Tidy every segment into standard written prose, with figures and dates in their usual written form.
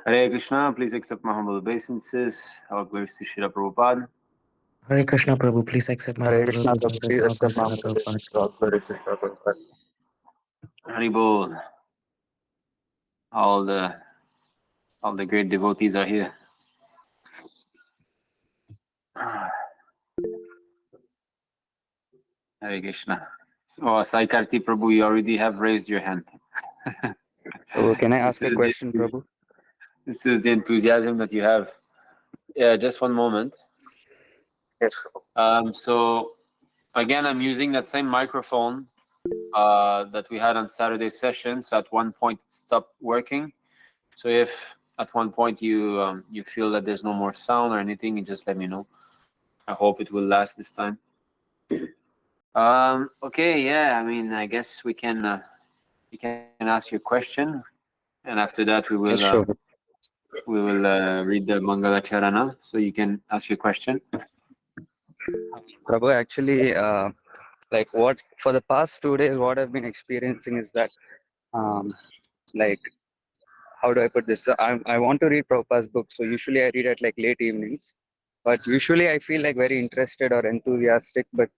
Hare Krishna, please accept my humble obeisances. Our glories to Srila Prabhupada. Hare Krishna Prabhu, please accept my Hare humble Krishna, Prabhu, obeisances. please All accept praise my to humble Prabhupada. obeisances. All Hare Krishna, Prabhupada. Hari Bol. All the great devotees are here. Hare Krishna. So, Sai Karti Prabhu, you already have raised your hand. Oh, can I This ask a is question, the- Prabhu? This is the enthusiasm that you have. Yeah, just one moment. Yes. So again, I'm using that same microphone that we had on Saturday session. So at one point it stopped working. So if at one point you you feel that there's no more sound or anything, you just let me know. I hope it will last this time. Okay, yeah. I mean, I guess you can ask your question, and after that Yes, sure. we will read the Mangala Charana. So you can ask your question. Prabhu, actually, like what for the past 2 days, what I've been experiencing is that, um, like, how do I put this? I want to read Prabhupada's book, so usually I read at like late evenings. But usually I feel like very interested or enthusiastic. But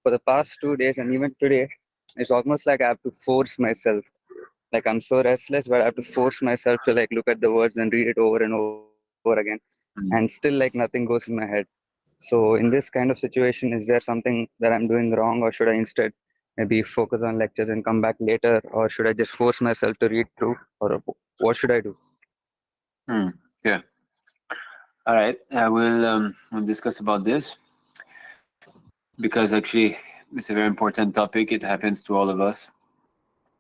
for the past 2 days and even today, it's almost like I have to force myself. Like I'm so restless, but I have to force myself to like look at the words and read it over and over again. And still like nothing goes in my head. So in this kind of situation, is there something that I'm doing wrong, or should I instead maybe focus on lectures and come back later, or should I just force myself to read through, or what should I do? Yeah. All right. We'll discuss about this because actually it's a very important topic. It happens to all of us.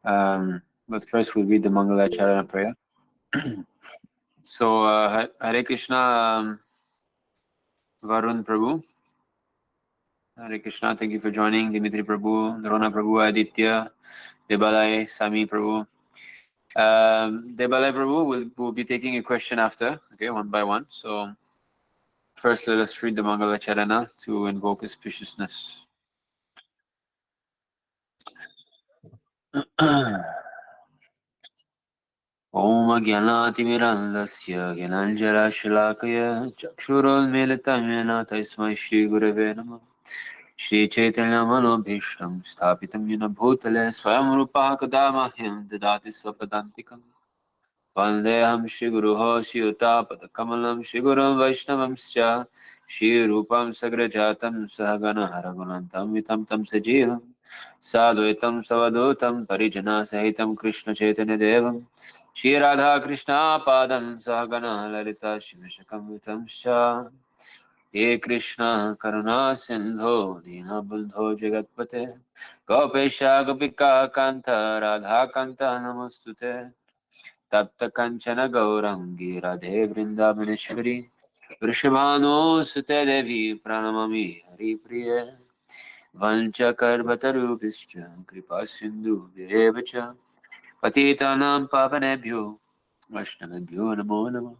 But first we'll read the Mangala Charana prayer. So Hare Krishna, Varun Prabhu. Hare Krishna, thank you for joining. Dimitri Prabhu, Drona Prabhu, Aditya, Debalai, Sami Prabhu. Debalai Prabhu will be taking a question after, okay, one by one. So first let us read the Mangala Charana to invoke auspiciousness. Om Gyanaatimirandasya Gyananjala Chakshurulmilitam Yena Tasmai Shri Gurave Namah Shri Chaitanya Manobhishtam Sthapitam Yena Bhutale Swayam Rupa Kadamahyam Dadati Swapadantikam Vandeham Shri Guruho Shiyuta Padakamalam Shri Gurum Vaishnavamscha Shri Rupam Sagrajatam Sahagana Raghunantam Vitam Tam Sajivam Sadvaitam Savadutam Parijana Sahitam Krishna Chaitanya Devam Shri Radha Krishna Padam Sahagana Lalita Shivashakam Vitam Sha He Krishna Karuna Sindho Dina Buddho Jagatpate Gopesha Gopika Kanta Radha Kanta Namostute Tapta Kanchana Gaurangi Radhe Vrindavaneshwari Vrishabhano Sute Devi Pranamami Hari Priya Vanchakarvatarubhischa Kripa Sindhu Devacha Patitanam Pavanebhyo Vaishnavebhyo Namo Namo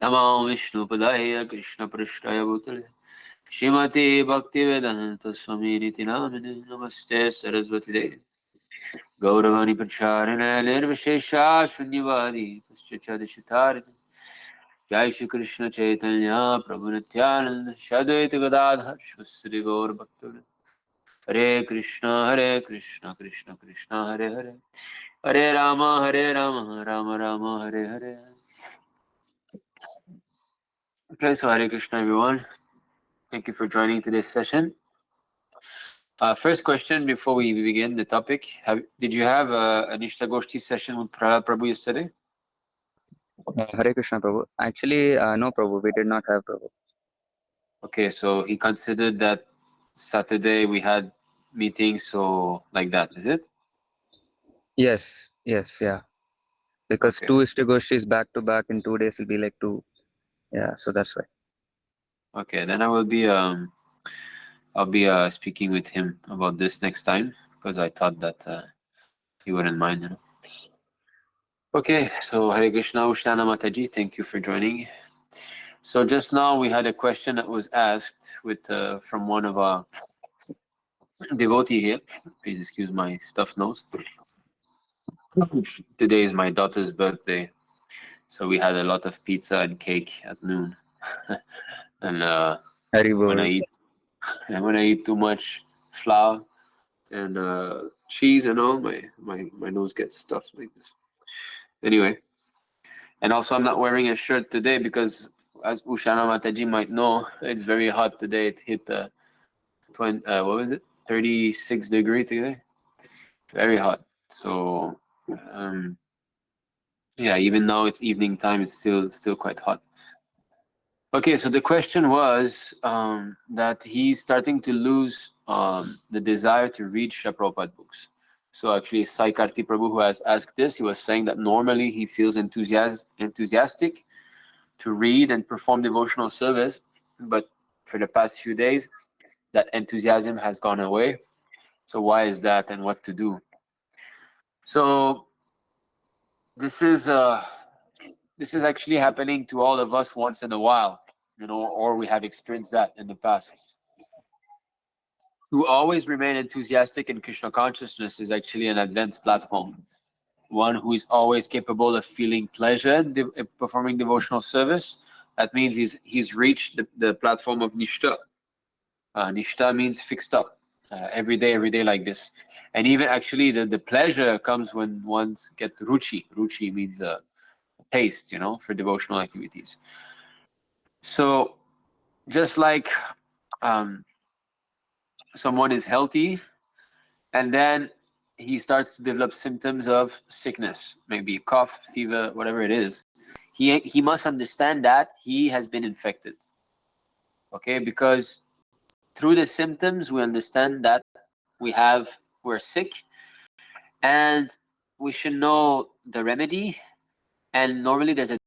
Namo Vishnu Padaya Krishna Prishtaya Bhutale Shrimati Bhaktivedanta Swami Niti Namine Namaste Saraswati Devi Gauravani Pacharina Nirvishesha Shunyavadi Paschachadishitarini Jai Shri Krishna Chaitanya Prabhu Nityananda Shadvaita Gadadhar Shvasri Gaur Bhaktivinoda Hare Krishna Krishna Krishna Hare Hare Hare Rama Rama Rama Hare Hare. Okay, so Hare Krishna everyone. Thank you for joining today's session. First question before we begin the topic. Did you have an Ishtagoshti session with Prahlad Prabhu yesterday? Hare Krishna, Prabhu. Actually, no, Prabhu, we did not have, Prabhu. Okay, so he considered that Saturday we had meetings, so like that, is it? Yes, yeah. Because Okay. two Ishtagoshis back to back in 2 days will be like two. Yeah, so that's why. Okay, then I'll be speaking with him about this next time because I thought that he wouldn't mind. You know? Okay, so Hare Krishna Ushtana Mataji, thank you for joining. So just now we had a question that was asked with from one of our devotee here. Please excuse my stuffed nose. Today is my daughter's birthday, So we had a lot of pizza and cake at noon. And Haribo. when I eat too much flour and cheese and all, my nose gets stuffed like this. Anyway, and also I'm not wearing a shirt today because, as Ushana Mataji might know, it's very hot today. It hit what was it, 36 degree today, very hot. So yeah, even though it's evening time, it's still quite hot. Okay, so the question was that he's starting to lose the desire to read Srila Prabhupada books. So actually, Sai Karti Prabhu, who has asked this, he was saying that normally he feels enthusiastic to read and perform devotional service, but for the past few days, that enthusiasm has gone away. So why is that, and what to do? So this is actually happening to all of us once in a while, or we have experienced that in the past. To always remain enthusiastic in Krishna consciousness is actually an advanced platform. One who is always capable of feeling pleasure in performing devotional service. That means he's reached the platform of Nishta. Nishta means fixed up, every day like this. And even actually the pleasure comes when ones get ruchi. Ruchi means taste, for devotional activities. So just like someone is healthy and then he starts to develop symptoms of sickness, maybe cough, fever, whatever it is, he must understand that he has been infected. Okay, because through the symptoms we understand that we're sick, and we should know the remedy. And normally there's a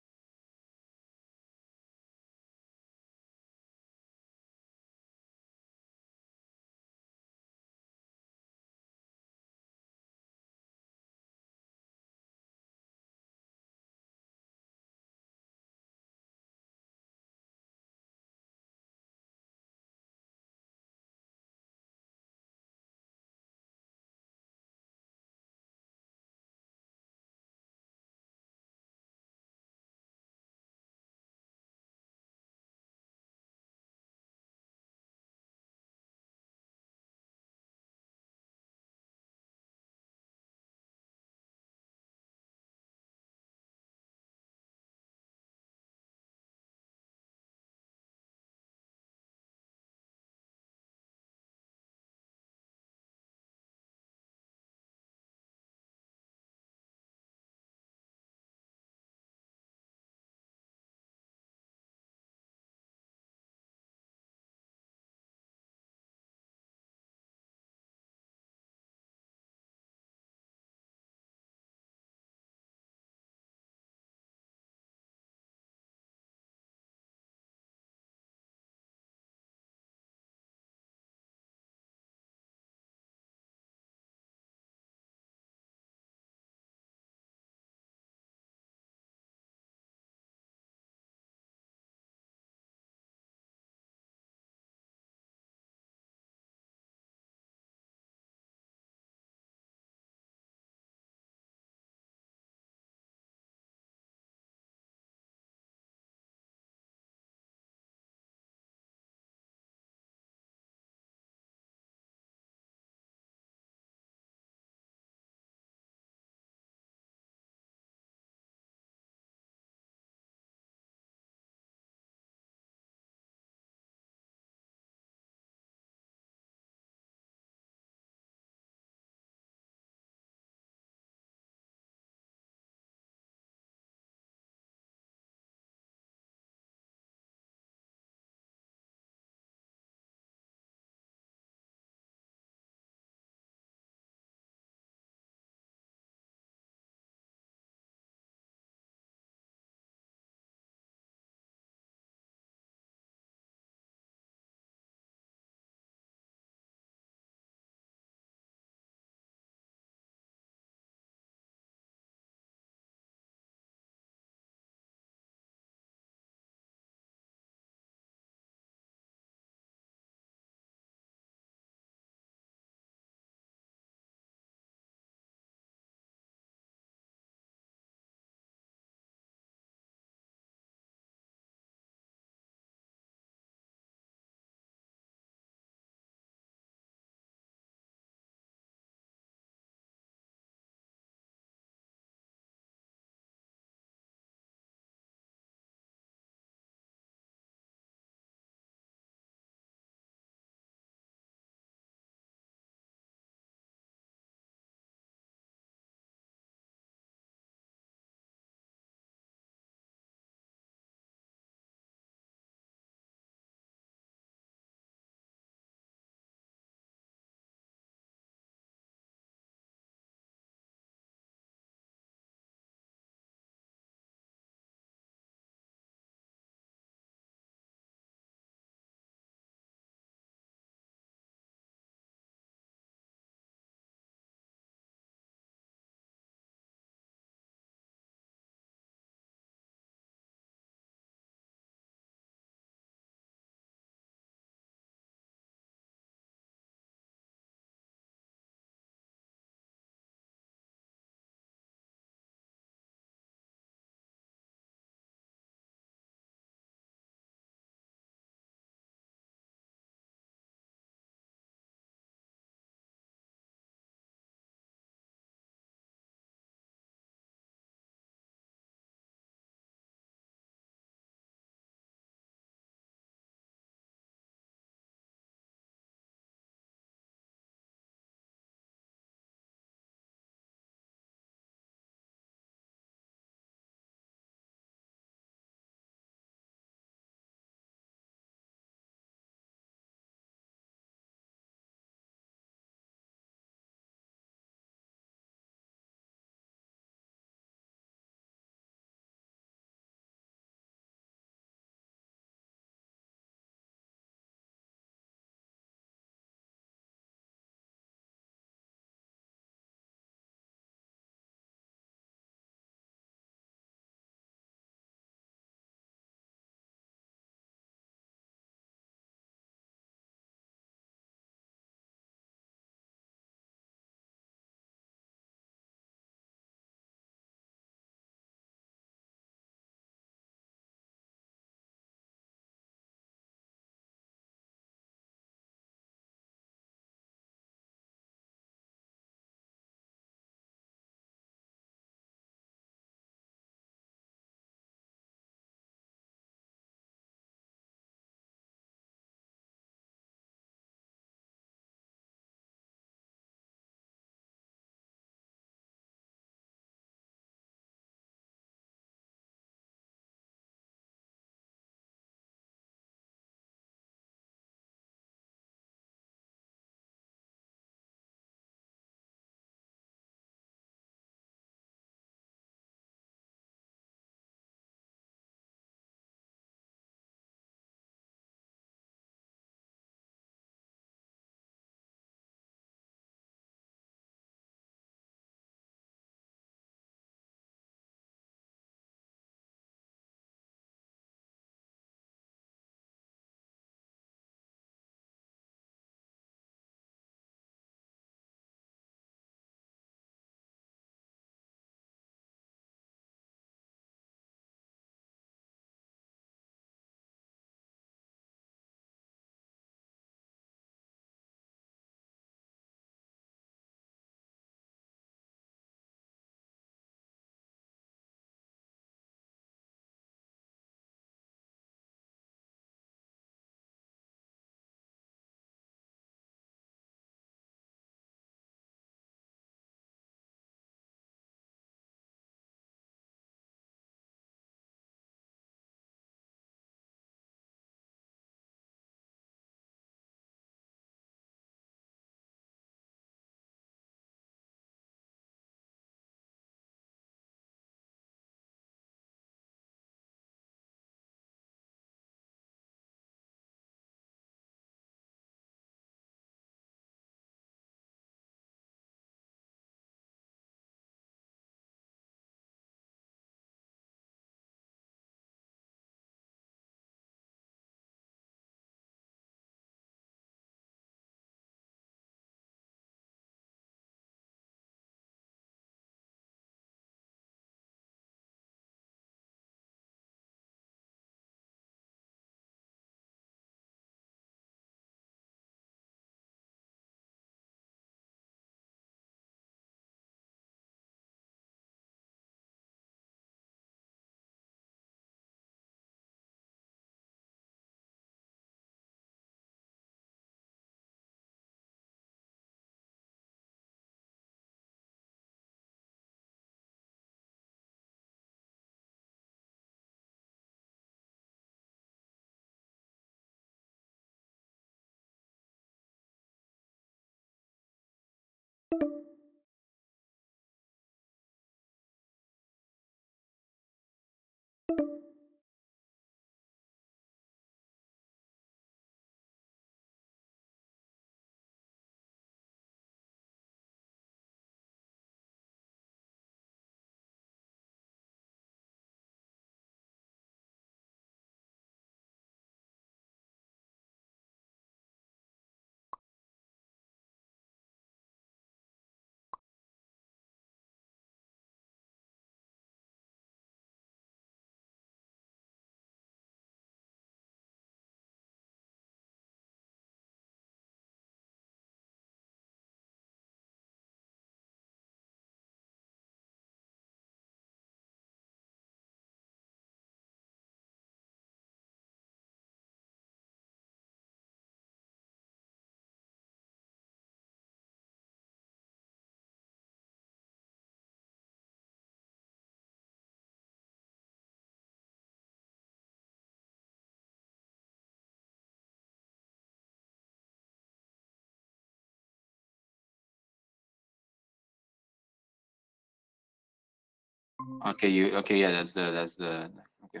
Okay, yeah, that's the okay.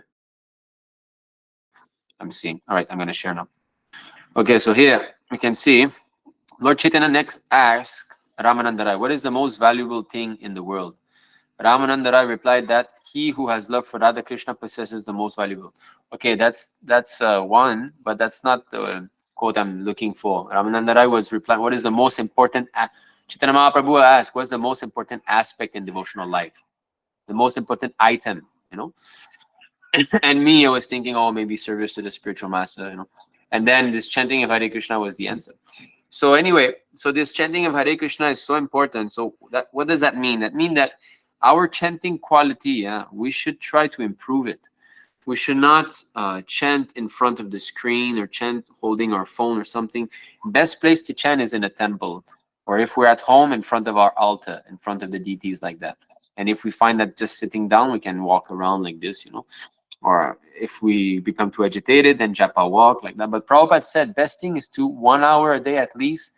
I'm seeing. All right, I'm gonna share now. Okay, so here we can see Lord Chaitanya next asked Ramananda Rai, what is the most valuable thing in the world? Ramananda Rai replied that he who has love for Radha Krishna possesses the most valuable. Okay, that's one, but that's not the quote I'm looking for. Ramananda Rai was replying, what is the most important? Chaitanya Mahaprabhu asked, what's the most important aspect in devotional life? The most important item, you know? And me, I was thinking, oh, maybe service to the spiritual master, you know? And then this chanting of Hare Krishna was the answer. So anyway, so this chanting of Hare Krishna is so important. So that, what does that mean? That means that our chanting quality, we should try to improve it. We should not chant in front of the screen or chant holding our phone or something. Best place to chant is in a temple, or if we're at home in front of our altar, in front of the deities like that. And if we find that just sitting down, we can walk around like this, you know. Or if we become too agitated, then japa walk like that. But Prabhupada said best thing is to 1 hour a day at least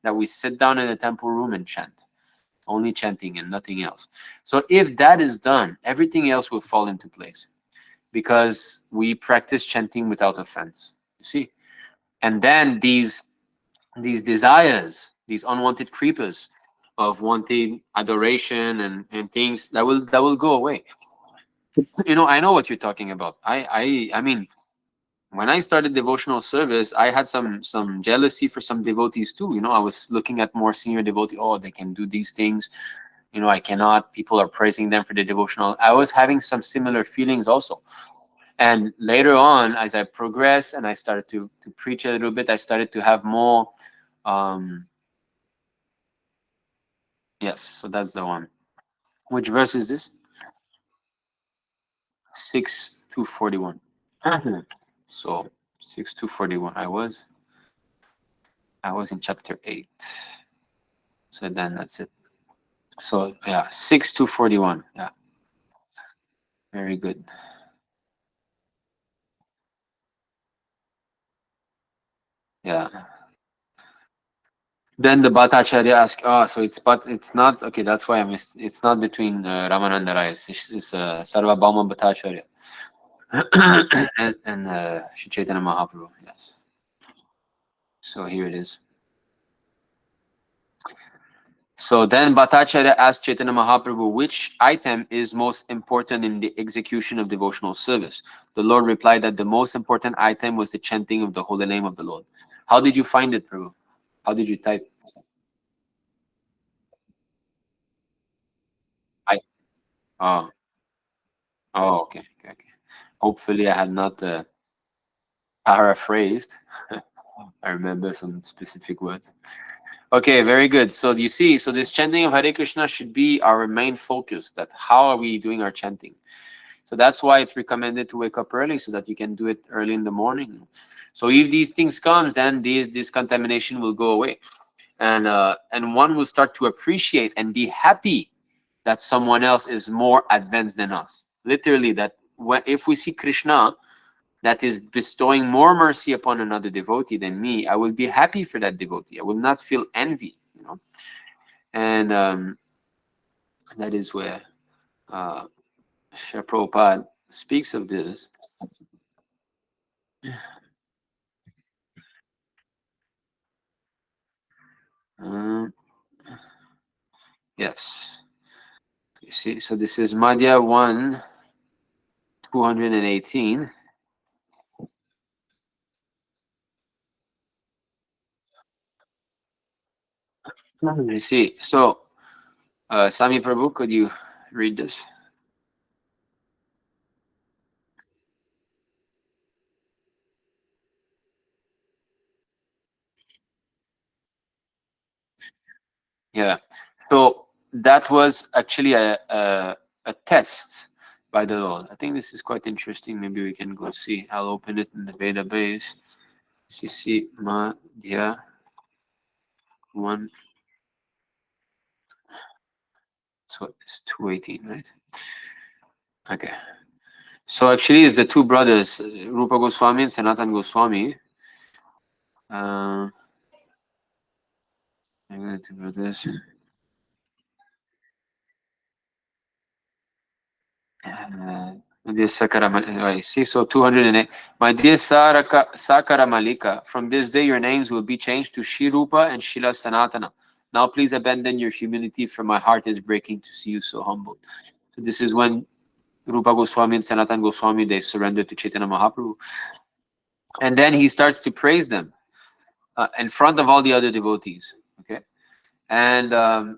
that we sit down in a temple room and chant. Only chanting and nothing else. So if that is done, everything else will fall into place because we practice chanting without offense. You see? And then these desires, these unwanted creepers of wanting adoration and things that will go away. You know, I know what you're talking about. I mean, when I started devotional service, I had some jealousy for some devotees too. You know, I was looking at more senior devotees. Oh, they can do these things. You know, I cannot. People are praising them for the devotional. I was having some similar feelings also. And later on, as I progressed and I started to preach a little bit, I started to have more. Yes, so that's the one. Which verse is this? 6:241. So 6:241. I was in chapter 8. So then that's it. So yeah, 6:241. Yeah. Very good. Yeah. Then the Bhattacharya asked, oh, so it's not, okay, that's why I missed, it's not between Ramananda Rai, it's Sarvabhauma Bhattacharya and Sri Chaitanya Mahaprabhu, yes. So here it is. So then Bhattacharya asked Chaitanya Mahaprabhu, which item is most important in the execution of devotional service? The Lord replied that the most important item was the chanting of the holy name of the Lord. How did you find it, Prabhu? How did you type? Oh, okay. Hopefully I had not paraphrased. I remember some specific words. Okay, very good. So you see, so this chanting of Hare Krishna should be our main focus, that how are we doing our chanting? So that's why it's recommended to wake up early so that you can do it early in the morning. So if these things comes, then this contamination will go away. And one will start to appreciate and be happy that someone else is more advanced than us. Literally, that if we see Krishna that is bestowing more mercy upon another devotee than me, I will be happy for that devotee. I will not feel envy, you know. And that is where Srila Prabhupada speaks of this. Yes. You see, so this is Madhya 1, 218. You see, so Sami Prabhu, could you read this? Yeah. So that was actually a test by the Lord. I think this is quite interesting. Maybe we can go see. I'll open it in the database. CC Madhya 1. So it's 218, right? Okay. So actually, it's the two brothers, Rupa Goswami and Sanatan Goswami. The two brothers. This I see. So 208. My dear Sakara Malika, from this day your names will be changed to Shirupa and Shila Sanatana. Now please abandon your humility, for my heart is breaking to see you so humble. So this is when Rupa Goswami and Sanatan Goswami, they surrendered to Chaitanya Mahaprabhu. And then he starts to praise them in front of all the other devotees. Okay. And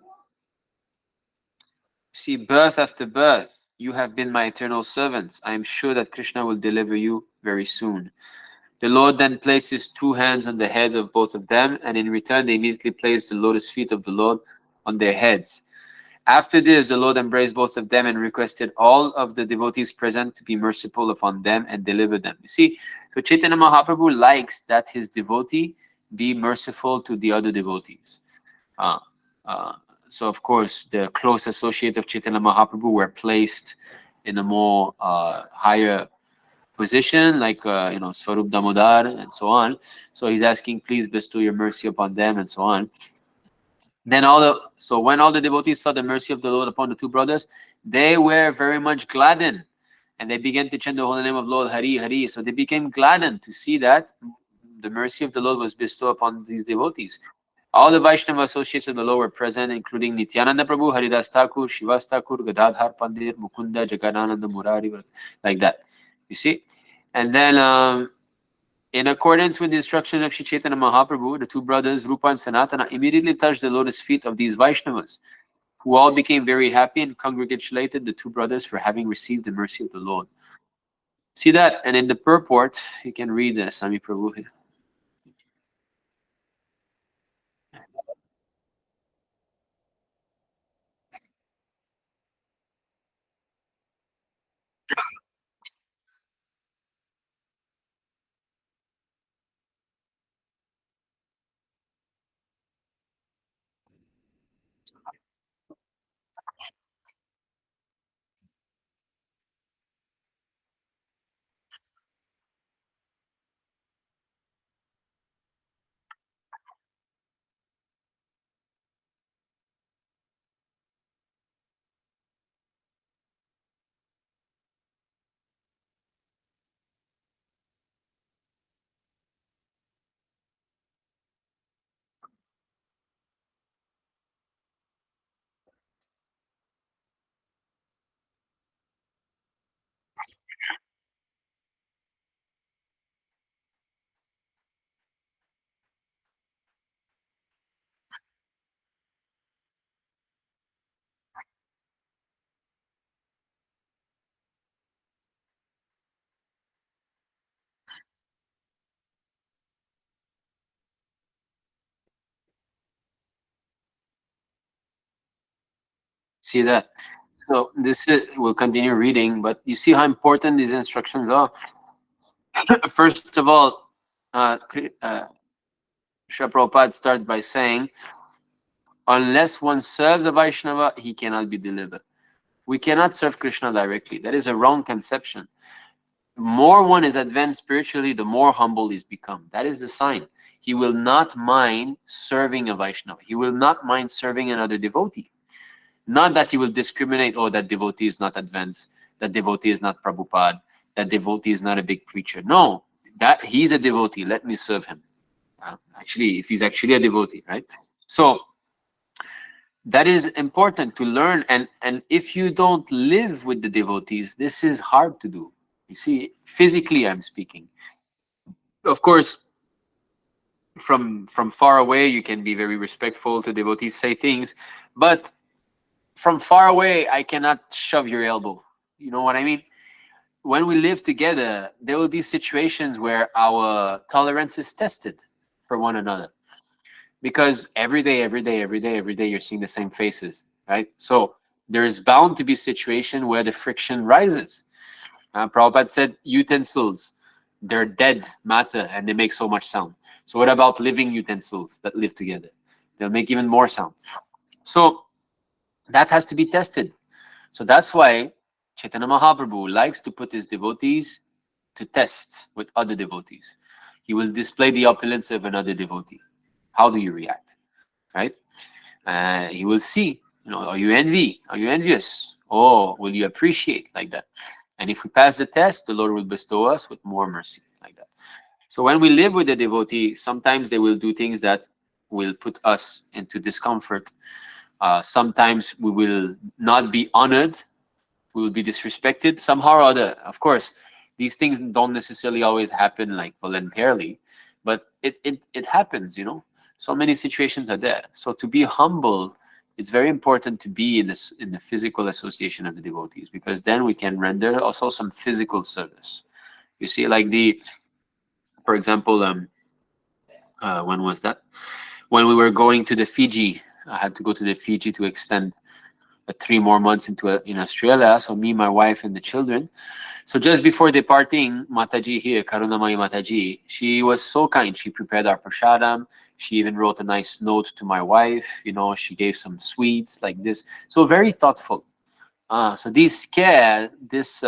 see, birth after birth, you have been my eternal servants. I am sure that Krishna will deliver you very soon. The Lord then placed his two hands on the heads of both of them, and in return they immediately placed the lotus feet of the Lord on their heads. After this, the Lord embraced both of them and requested all of the devotees present to be merciful upon them and deliver them. You see, so Chaitanya Mahaprabhu likes that his devotee be merciful to the other devotees. So of course, the close associate of Chaitanya Mahaprabhu were placed in a more higher position, like Swarup Damodar and so on. So he's asking, please bestow your mercy upon them and so on. Then when all the devotees saw the mercy of the Lord upon the two brothers, they were very much gladdened, and they began to chant the holy name of Lord Hari Hari. So they became gladdened to see that the mercy of the Lord was bestowed upon these devotees. All the Vaishnava associates of the Lord were present, including Nityananda Prabhu, Haridas Thakur, Shivas Thakur, Gadadhar Pandit, Mukunda, Jagadananda Murari, like that. You see? And then in accordance with the instruction of Shri Chaitanya Mahaprabhu, the two brothers, Rupa and Sanatana, immediately touched the lotus feet of these Vaishnavas, who all became very happy and congratulated the two brothers for having received the mercy of the Lord. See that? And in the purport, you can read Sami Prabhu here. See that? So we'll continue reading, but you see how important these instructions are. First of all, Srila Prabhupada starts by saying, unless one serves a Vaishnava, he cannot be delivered. We cannot serve Krishna directly. That is a wrong conception. The more one is advanced spiritually, the more humble he's become. That is the sign. he will not mind serving a Vaishnava. He will not mind serving another devotee. Not that he will discriminate, oh, that devotee is not advanced, that devotee is not Prabhupada, that devotee is not a big preacher. No, that he's a devotee, let me serve him. Actually, if he's actually a devotee, right? So that is important to learn. And if you don't live with the devotees, this is hard to do. You see, physically I'm speaking. Of course, from far away, you can be very respectful to devotees, say things, but from far away, I cannot shove your elbow. You know what I mean? When we live together, there will be situations where our tolerance is tested for one another. Because every day, you're seeing the same faces, right? So there's bound to be a situation where the friction rises. Prabhupada said utensils, they're dead matter and they make so much sound. So what about living utensils that live together? They'll make even more sound. So that has to be tested. So that's why Chaitanya Mahaprabhu likes to put his devotees to test with other devotees. He will display the opulence of another devotee. How do you react? Right? He will see, are you envious? Or will you appreciate like that? And if we pass the test, the Lord will bestow us with more mercy like that. So when we live with a devotee, sometimes they will do things that will put us into discomfort. Sometimes we will not be honored. We will be disrespected somehow or other. Of course, these things don't necessarily always happen like voluntarily, but it happens, So many situations are there. So to be humble, it's very important to be in the physical association of the devotees, because then we can render also some physical service. You see, like for example, when was that? When we were going to the Fiji, I had to go to the Fiji to extend 3 more months in Australia. So me, my wife, and the children. So just before departing, Mataji here, Karunamai Mataji, she was so kind. She prepared our prasadam. She even wrote a nice note to my wife. She gave some sweets like this. So very thoughtful. So this care, this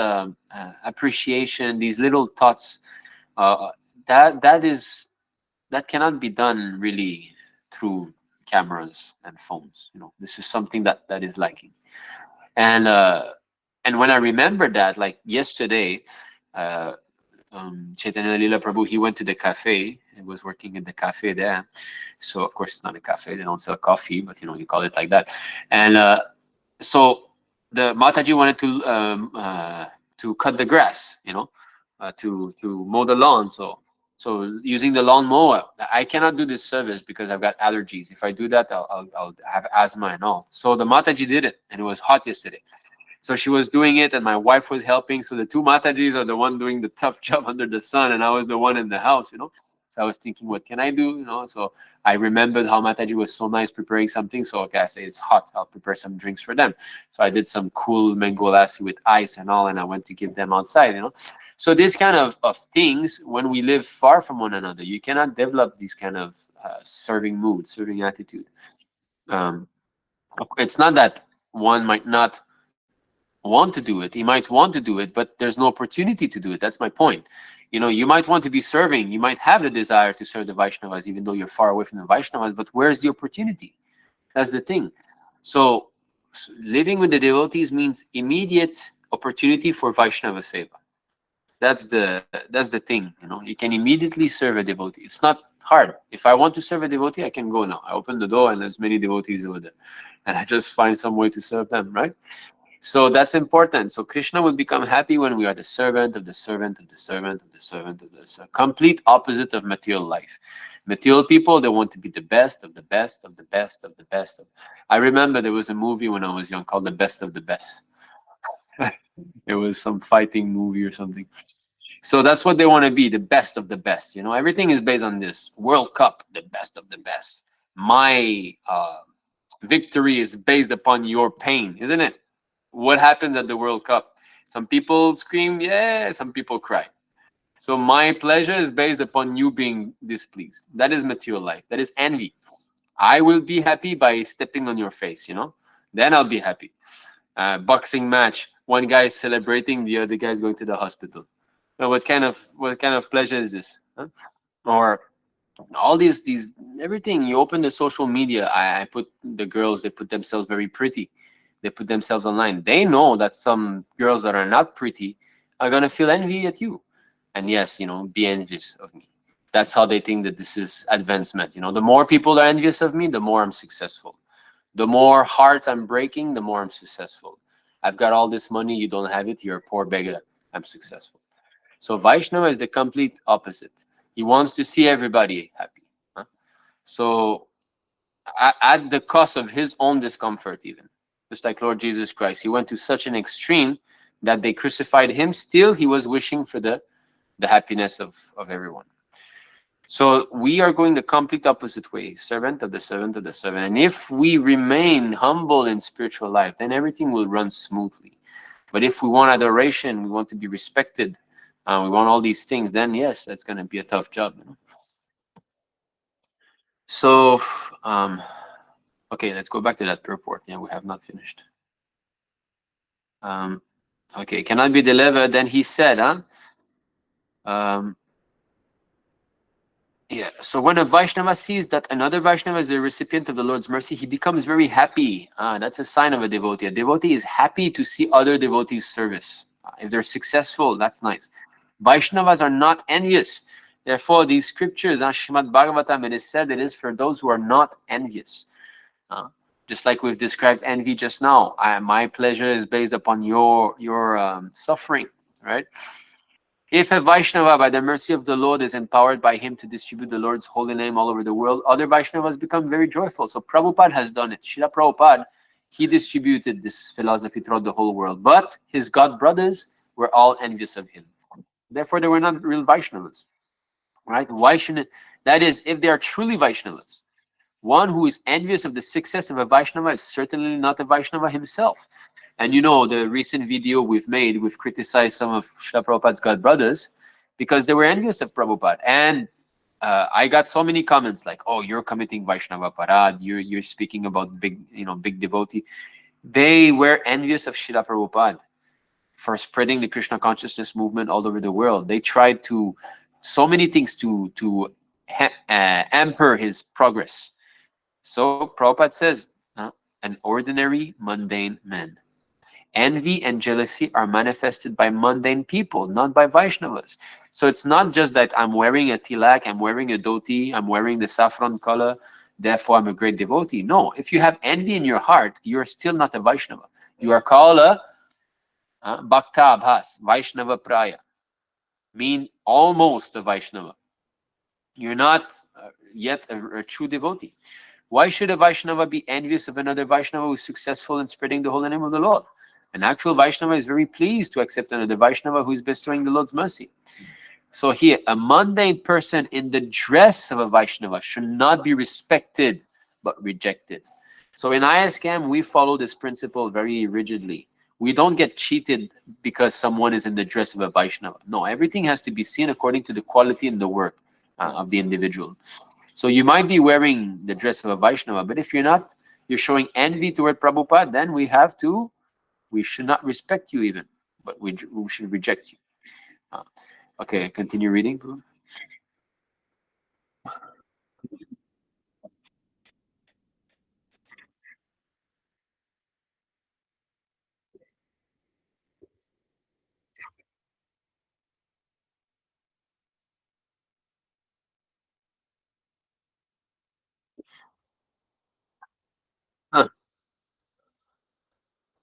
appreciation, these little thoughts, that cannot be done really through cameras and phones. This is something that is lacking. And when I remember that, like yesterday, Chaitanya Lila Prabhu, he went to the cafe. He was working in the cafe there. So of course it's not a cafe, they don't sell coffee, but you call it like that. And so the Mataji wanted to cut the grass, to mow the lawn. So using the lawnmower, I cannot do this service because I've got allergies. If I do that, I'll have asthma and all. So the Mataji did it, and it was hot yesterday. So she was doing it, and my wife was helping. So the two Matajis are the one doing the tough job under the sun, and I was the one in the house, So I was thinking, what can I do, So I remembered how Mataji was so nice preparing something. So okay, I said, it's hot, I'll prepare some drinks for them. So I did some cool mango lassi with ice and all, and I went to give them outside, So this kind of things, when we live far from one another, you cannot develop these kind of serving mood, serving attitude. It's not that one might not want to do it. He might want to do it, but there's no opportunity to do it. That's my point. You might want to be serving. You might have the desire to serve the Vaishnavas, even though you're far away from the Vaishnavas, but where's the opportunity? That's the thing. So living with the devotees means immediate opportunity for Vaishnava seva. That's the thing. You can immediately serve a devotee. It's not hard. If I want to serve a devotee, I can go now. I open the door and there's many devotees over there, and I just find some way to serve them, right? So that's important. So Krishna will become happy when we are the servant of the servant of the servant of the servant of the servant. Complete opposite of material life. Material people, they want to be the best of the best of the best of the best. I remember there was a movie when I was young called The Best of the Best. It was some fighting movie or something. So that's what they want to be, the best of the best. Everything is based on this. World Cup, the best of the best. My victory is based upon your pain, isn't it? What happens at the World Cup? Some people scream, yeah, some people cry. So my pleasure is based upon you being displeased. That is material life. That is envy. I will be happy by stepping on your face, Then I'll be happy. Boxing match. One guy is celebrating, the other guy is going to the hospital. What kind of pleasure is this? Huh? Or All these everything. You open the social media. I put the girls. They put themselves very pretty. They put themselves online. They know that some girls that are not pretty are gonna feel envy at you, and yes, be envious of me. That's how they think that this is advancement. The more people are envious of me, the more I'm successful. The more hearts I'm breaking, the more I'm successful. I've got all this money, you don't have it, you're a poor beggar. I'm successful. So Vaishnava is the complete opposite. He wants to see everybody happy. Huh? So at the cost of his own discomfort, even. Just like Lord Jesus Christ, he went to such an extreme that they crucified him. Still, he was wishing for the happiness of everyone. So we are going the complete opposite way, servant of the servant of the servant. And if we remain humble in spiritual life, then everything will run smoothly. But if we want adoration, we want to be respected, we want all these things, then yes, that's going to be a tough job. So, okay, let's go back to that purport. Yeah, we have not finished. Okay, cannot be delivered. Then he said, yeah, so when a Vaishnava sees that another Vaishnava is the recipient of the Lord's mercy, he becomes very happy. That's a sign of a devotee. A devotee is happy to see other devotees' service. If they're successful, that's nice. Vaishnavas are not envious. Therefore, these scriptures, Srimad Bhagavatam, it is said it is for those who are not envious. Just like we've described envy just now. My pleasure is based upon your suffering, right? If a Vaishnava, by the mercy of the Lord, is empowered by him to distribute the Lord's holy name all over the world, other Vaishnavas become very joyful. So Prabhupada has done it. Srila Prabhupada, he distributed this philosophy throughout the whole world. But his god brothers were all envious of him. Therefore, they were not real Vaishnavas. Right? Why shouldn't that is, if they are truly Vaishnavas, one who is envious of the success of a Vaishnava is certainly not a Vaishnava himself. And the recent video we've made, we've criticized some of Srila Prabhupada's god brothers because they were envious of Prabhupada. And I got so many comments like, "Oh, you're committing Vaishnava parad. You're speaking about big devotee." They were envious of Srila Prabhupada for spreading the Krishna consciousness movement all over the world. They tried to so many things to hamper his progress. So Prabhupada says, an ordinary mundane man. Envy and jealousy are manifested by mundane people, not by Vaishnavas. So it's not just that I'm wearing a tilak, I'm wearing a dhoti, I'm wearing the saffron color, therefore I'm a great devotee. No, if you have envy in your heart, you're still not a Vaishnava. You are called a Bhakta Abhas, Vaishnava Praya, mean almost a Vaishnava. You're not yet a true devotee. Why should a Vaishnava be envious of another Vaishnava who is successful in spreading the holy name of the Lord? An actual Vaishnava is very pleased to accept another Vaishnava who is bestowing the Lord's mercy. So here, a mundane person in the dress of a Vaishnava should not be respected, but rejected. So in ISCAM, we follow this principle very rigidly. We don't get cheated because someone is in the dress of a Vaishnava. No, everything has to be seen according to the quality and the work of the individual. So you might be wearing the dress of a Vaishnava, but if you're not, you're showing envy toward Prabhupada, then we should not respect you even, but we should reject you. Okay, continue reading.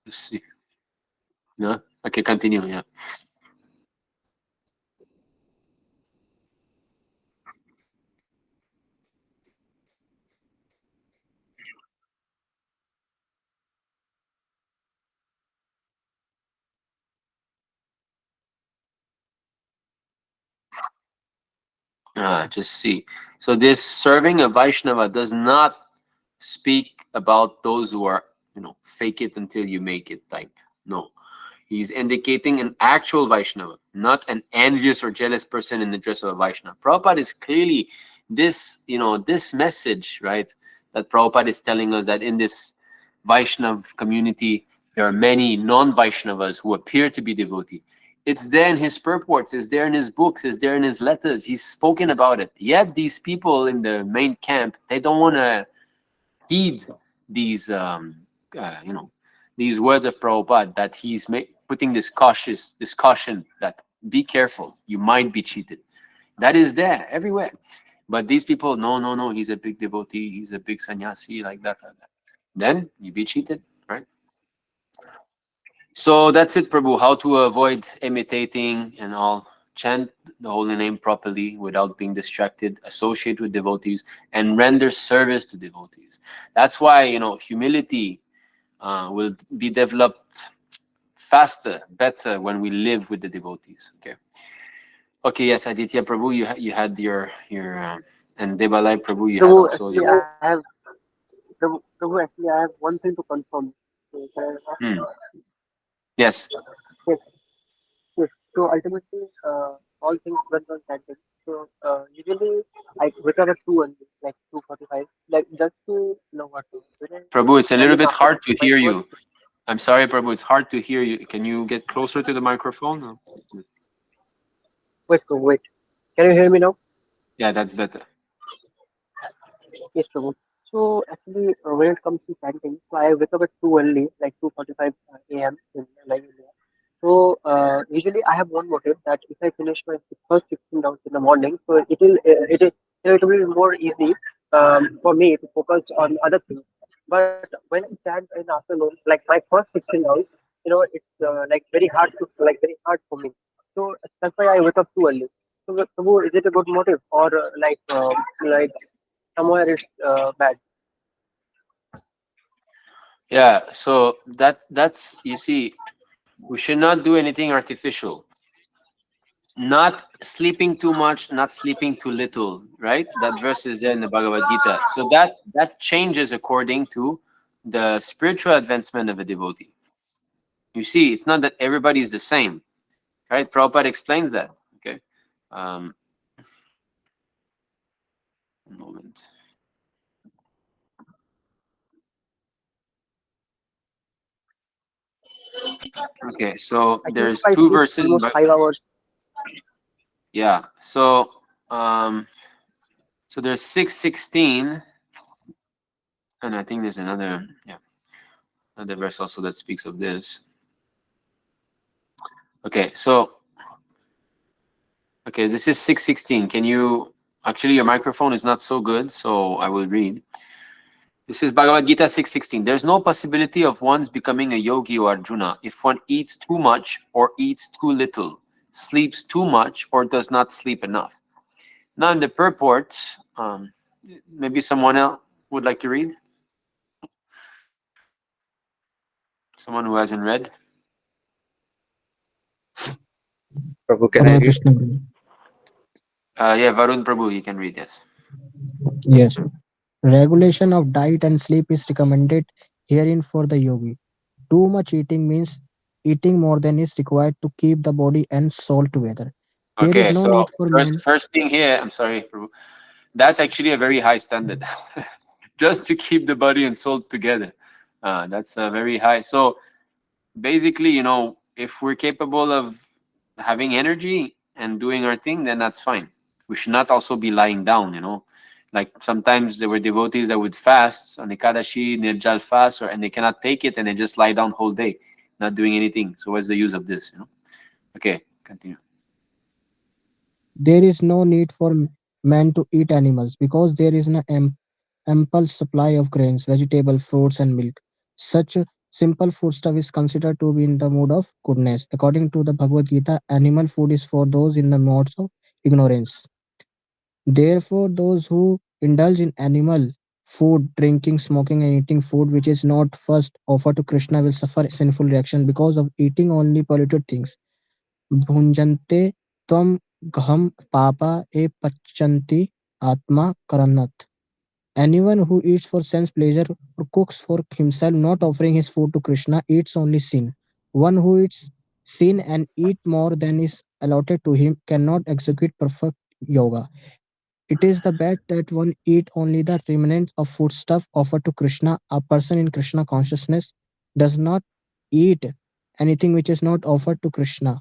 Let's see. Yeah. Okay, continue. Yeah. Just see. So this serving a Vaishnava does not speak about those who are, fake it until you make it type. No. He's indicating an actual Vaishnava, not an envious or jealous person in the dress of a Vaishnava. Prabhupada is clearly this message, right? That Prabhupada is telling us that in this Vaishnav community, there are many non-Vaishnavas who appear to be devotee. It's there in his purports, it's there in his books, it's there in his letters. He's spoken about it. Yet these people in the main camp, they don't want to heed these, you know, these words of Prabhupada, that he's putting this caution that be careful, you might be cheated. That is there everywhere. But these people, no, no, no, he's a big devotee, he's a big sannyasi, like that, like that. Then you be cheated, right? So that's it, Prabhu. How to avoid imitating and all. Chant the holy name properly without being distracted. Associate with devotees and render service to devotees. That's why, you know, humility will be developed faster, better when we live with the devotees. Okay. Okay. Yes, Aditya Prabhu, you had your and Debalai Prabhu, you had Prabhu, also actually, your. Prabhu, actually, I have one thing to confirm. So, can I ask? Hmm. Yes. Yes, yes. So ultimately, all things went on that day. So usually I wake up at 2 and like 2:45, like just to know what to do. Prabhu, it's a And little then bit after hard that, to my hear first. you. I'm sorry, Prabhu. It's hard to hear you. Can you get closer to the microphone? Wait, Prabhu, wait. Can you hear me now? Yeah, that's better. Yes, Prabhu. So actually, when it comes to chanting, so I wake up at too early, like 2:45 a.m. in like India. So usually I have one motive that if I finish my first 16 rounds in the morning, so it will be more easy for me to focus on other things. But when I chant in afternoon, like my first 16 rounds, it's like very hard for me. So that's why I wake up too early. So Prabhu, is it a good motive or like somewhere it's bad? Yeah, so that's you see, we should not do anything artificial. Not sleeping too much, not sleeping too little, right? That verse is there in the Bhagavad Gita. So that changes according to the spiritual advancement of a devotee. You see, it's not that everybody is the same, right? Prabhupada explains that. Okay. Um, one moment. Okay, so I think if there's I two sleep verses in almost 5 hours. yeah. Um so there's 6:16, and I think there's another verse also that speaks of this. Okay, so okay, this is 6:16. Can you actually, your microphone is not so good, so I will read. This is Bhagavad Gita 6:16. There's no possibility of one's becoming a yogi or Arjuna if one eats too much or eats too little, sleeps too much or does not sleep enough. Now in the purport, maybe someone else would like to read? Someone who hasn't read? Prabhu, can I Hare read? Krishna. Guru. Yeah, Varun Prabhu, he can read, yes. Yes. Regulation of diet and sleep is recommended herein for the yogi. Too much eating means eating more than is required to keep the body and soul together. There is Okay, no so need for first man. first thing here, I'm sorry, Prabhu. That's actually a very high standard. Just to keep the body and soul together. That's very high. So basically, you know, if we're capable of having energy and doing our thing, then that's fine. We should not also be lying down, you know. Like sometimes there were devotees that would fast on Ekadashi, Nirjal fast, and they cannot take it and they just lie down whole day, not doing anything. So what's the use of this, you know? Okay, continue. There is no need for man to eat animals because there is an ample supply of grains, vegetables, fruits, and milk. Such simple foodstuff is considered to be in the mood of goodness. According to the Bhagavad Gita, animal food is for those in the modes of ignorance. Therefore, those who indulge in animal food, drinking, smoking, and eating food which is not first offered to Krishna will suffer sinful reaction because of eating only polluted things. Bhunjante tvam gham papa e pachanti atma karanat. Anyone who eats for sense pleasure or cooks for himself, not offering his food to Krishna, eats only sin. One who eats sin and eat more than is allotted to him cannot execute perfect yoga. It is the bad that one eat only the remnants of foodstuff offered to Krishna. A person in Krishna consciousness does not eat anything which is not offered to Krishna.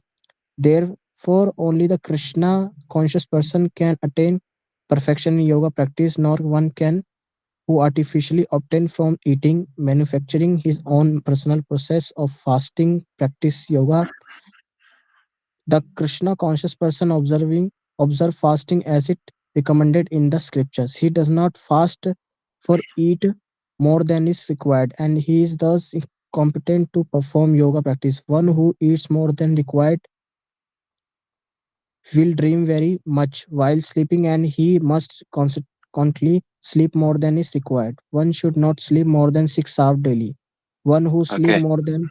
Therefore, only the Krishna conscious person can attain perfection in yoga practice, nor one can who artificially obtain from eating, manufacturing his own personal process of fasting, practice yoga. The Krishna conscious person observe fasting as it recommended in the scriptures. He does not fast for eat more than is required, and he is thus competent to perform yoga practice. One who eats more than required will dream very much while sleeping, and he must consequently sleep more than is required. One should not sleep more than 6 hours daily. One who sleep Okay. more than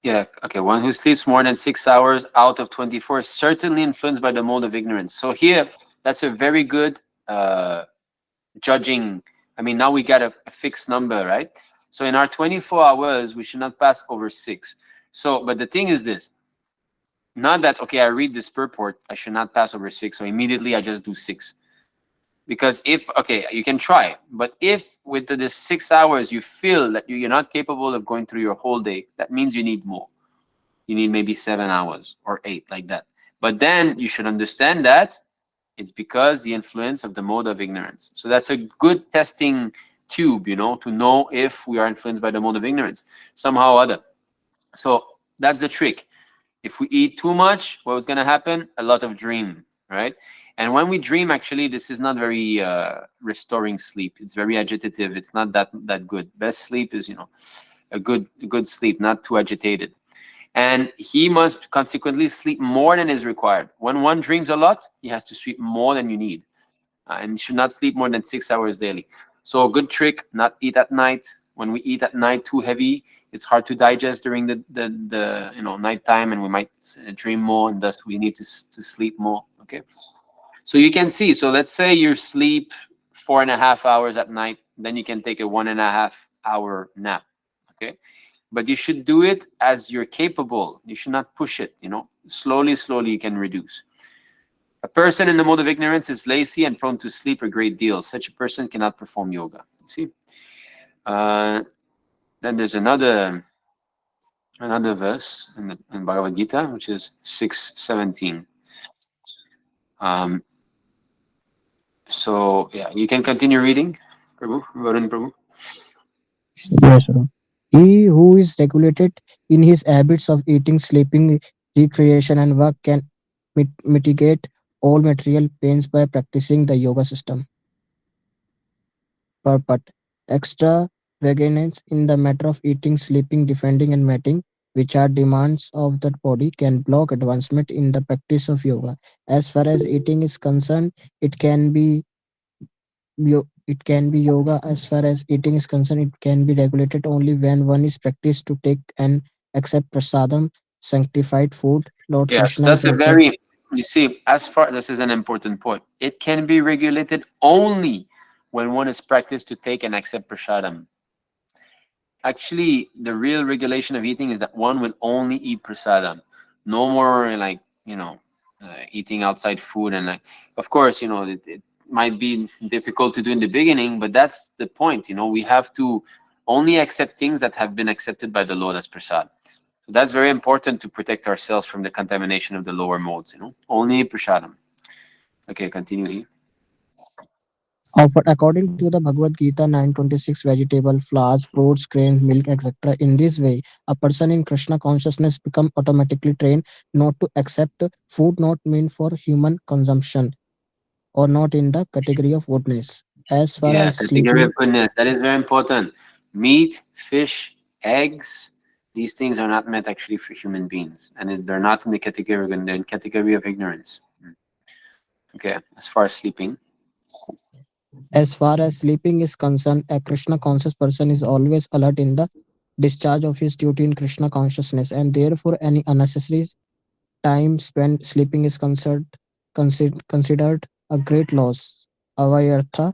Yeah. Okay. One who sleeps more than 6 hours out of 24 is certainly influenced by the mode of ignorance. So here, that's a very good uh, judging. I mean, now we got a fixed number, right? So in our 24 hours, we should not pass over six. So, but the thing is this, not that, okay, I read this purport, I should not pass over six. So immediately I just do six. Because if, okay, you can try, but if with the 6 hours you feel that you're not capable of going through your whole day, that means you need more. You need maybe 7 hours or eight, like that. But then you should understand that it's because the influence of the mode of ignorance. So that's a good testing tube, to know if we are influenced by the mode of ignorance somehow or other. So that's the trick. If we eat too much, what's going to happen? A lot of dream, right? And when we dream, actually, this is not very restoring sleep. It's very agitative. It's not that good. Best sleep is, a good sleep, not too agitated. And he must consequently sleep more than is required. When one dreams a lot, he has to sleep more than you need, and should not sleep more than 6 hours daily. So a good trick: not eat at night. When we eat at night too heavy, it's hard to digest during the nighttime, and we might dream more, and thus we need to sleep more. Okay, so you can see. So let's say you sleep 4.5 hours at night, then you can take a 1.5 hour nap. Okay, but you should do it as you're capable. You should not push it. Slowly you can reduce. A person in the mode of ignorance is lazy and prone to sleep a great deal. Such a person cannot perform yoga. You see. Uh, then there's another verse in Bhagavad Gita, which is 6:17. Um, so yeah, you can continue reading, Prabhu, Varun Prabhu. yes, sir. He who is regulated in his habits of eating, sleeping, recreation, and work can mitigate all material pains by practicing the yoga system. But extravagance in the matter of eating, sleeping, defending, and mating, which are demands of the body, can block advancement in the practice of yoga. As far as eating is concerned, it can be it can be yoga. As far as eating is concerned, it can be regulated only when one is practiced to take and accept prasadam, sanctified food. Lord Yes, Krishna is that's a offered. very, you see, as far, this is an important point. It can be regulated only when one is practiced to take and accept prasadam. Actually, the real regulation of eating is that one will only eat prasadam. No more like, eating outside food. And like, of course, it might be difficult to do in the beginning, but that's the point. We have to only accept things that have been accepted by the Lord as prasad. So that's very important to protect ourselves from the contamination of the lower modes. Only prasadam. Okay, continue here. Offered according to the Bhagavad Gita 9:26, vegetable, flowers, fruits, grains, milk, etc. In this way, a person in Krishna consciousness become automatically trained not to accept food not meant for human consumption or not in the category of goodness. As far Yeah, as category sleeping, of goodness. That is very important. Meat, fish, eggs, these things are not meant actually for human beings. And they're not in the category, they're in category of ignorance. Okay, as far as sleeping. is concerned, a Krishna conscious person is always alert in the discharge of his duty in Krishna consciousness, and therefore any unnecessary time spent sleeping is considered a great loss. Avayartha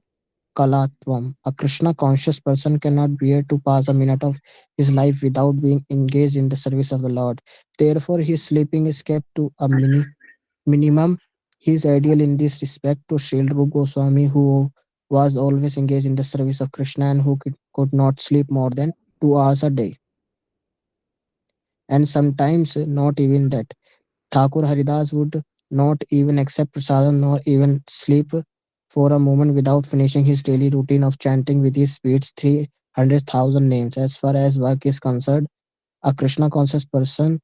Kalatvam. A Krishna conscious person cannot bear to pass a minute of his life without being engaged in the service of the Lord. Therefore, his sleeping is kept to a minimum. He is ideal in this respect to Srila Rupa Goswami, who was always engaged in the service of Krishna and who could not sleep more than 2 hours a day, and sometimes not even that. Thakur Haridas would not even accept prasadam nor even sleep for a moment without finishing his daily routine of chanting with his beats 300,000 names. As far as work is concerned, a Krishna conscious person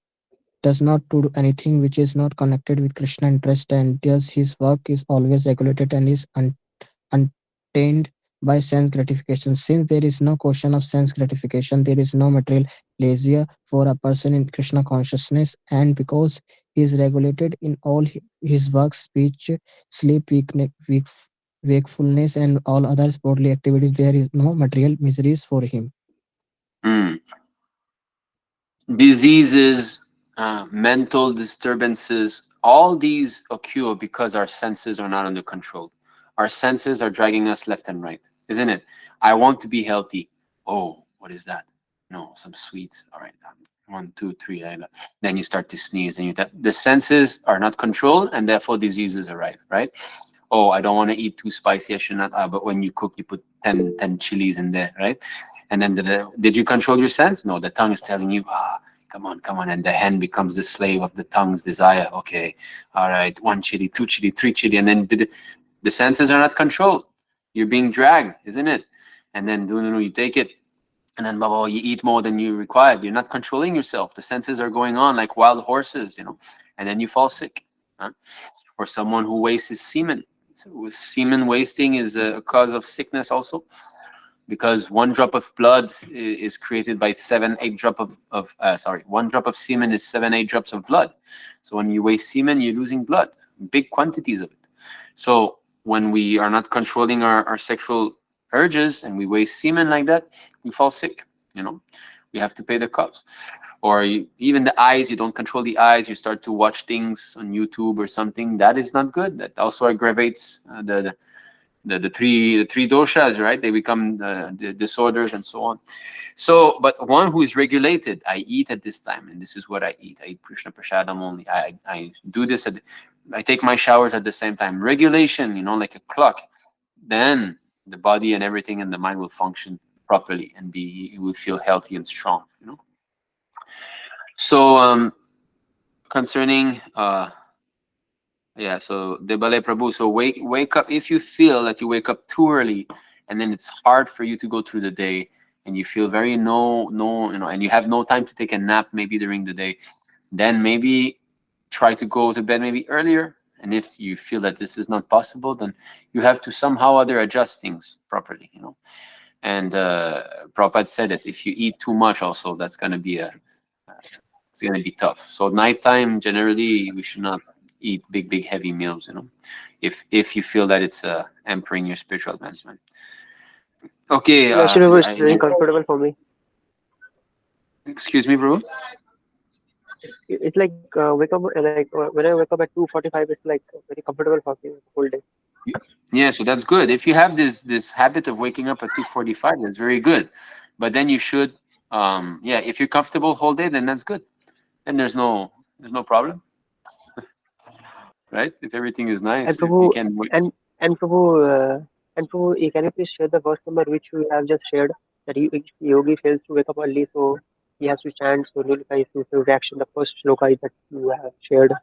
does not do anything which is not connected with Krishna interest, and thus his work is always regulated and is untainted by sense gratification. Since there is no question of sense gratification, there is no material leisure for a person in Krishna consciousness, and because he is regulated in all his work, speech, sleep, wakefulness, and all other bodily activities, there is no material miseries for him. Mm. Diseases, mental disturbances, all these occur because our senses are not under control. Our senses are dragging us left and right, isn't it? I want to be healthy. Oh, what is that? No, some sweets. All right, one, two, three. Then you start to sneeze, and the senses are not controlled, and therefore diseases arrive. Right? Oh, I don't want to eat too spicy. I should not. But when you cook, you put 10 chilies in there, right? And then did you control your sense? No, the tongue is telling you, come on, come on. And the hand becomes the slave of the tongue's desire. Okay, all right, one chili, two chili, three chili. And then the senses are not controlled. You're being dragged, isn't it? And then you take it. And then, blah, you eat more than you required. You're not controlling yourself. The senses are going on like wild horses, and then you fall sick. Huh? Or someone who wastes his semen. So semen wasting is a cause of sickness also, because one drop of blood is created by 7-8 drop of 1 drop of semen is 7-8 drops of blood. So when you waste semen, you're losing blood, big quantities of it. So when we are not controlling our sexual urges and we waste semen like that, we fall sick. We have to pay the cost. Or even the eyes, you don't control the eyes, you start to watch things on YouTube or something. That is not good. That also aggravates the three doshas, right? They become the disorders and so on. So, but one who is regulated, I eat at this time, and this is what I eat. I eat Krishna Prasadam only. I do this. I take my showers at the same time. Regulation, like a clock. Then the body and everything and the mind will function properly and it will feel healthy and strong. So concerning yeah, so Debale Prabhu. So wake up if you feel that you wake up too early, and then it's hard for you to go through the day, and you feel very and you have no time to take a nap maybe during the day. Then maybe try to go to bed maybe earlier. And if you feel that this is not possible, then you have to somehow other adjust things properly. And Prabhupada said that if you eat too much, also that's going to be it's going to be tough. So nighttime generally we should not eat big heavy meals, if you feel that it's hampering your spiritual advancement. Okay. Actually, it was very comfortable for me. Excuse me, bro. It's like wake up like when I wake up at 2:45, it's like very comfortable for me the whole day. Yeah, so that's good. If you have this habit of waking up at 2:45, that's very good. But then you should if you're comfortable whole day, then that's good. Then there's no problem, right? If everything is nice, And if you Prabhu, can wait. and Prabhu, can you please share the verse number which you have just shared, that yogi fails to wake up early, so he has to chant, so nullify his reaction. The first shloka is that you have shared.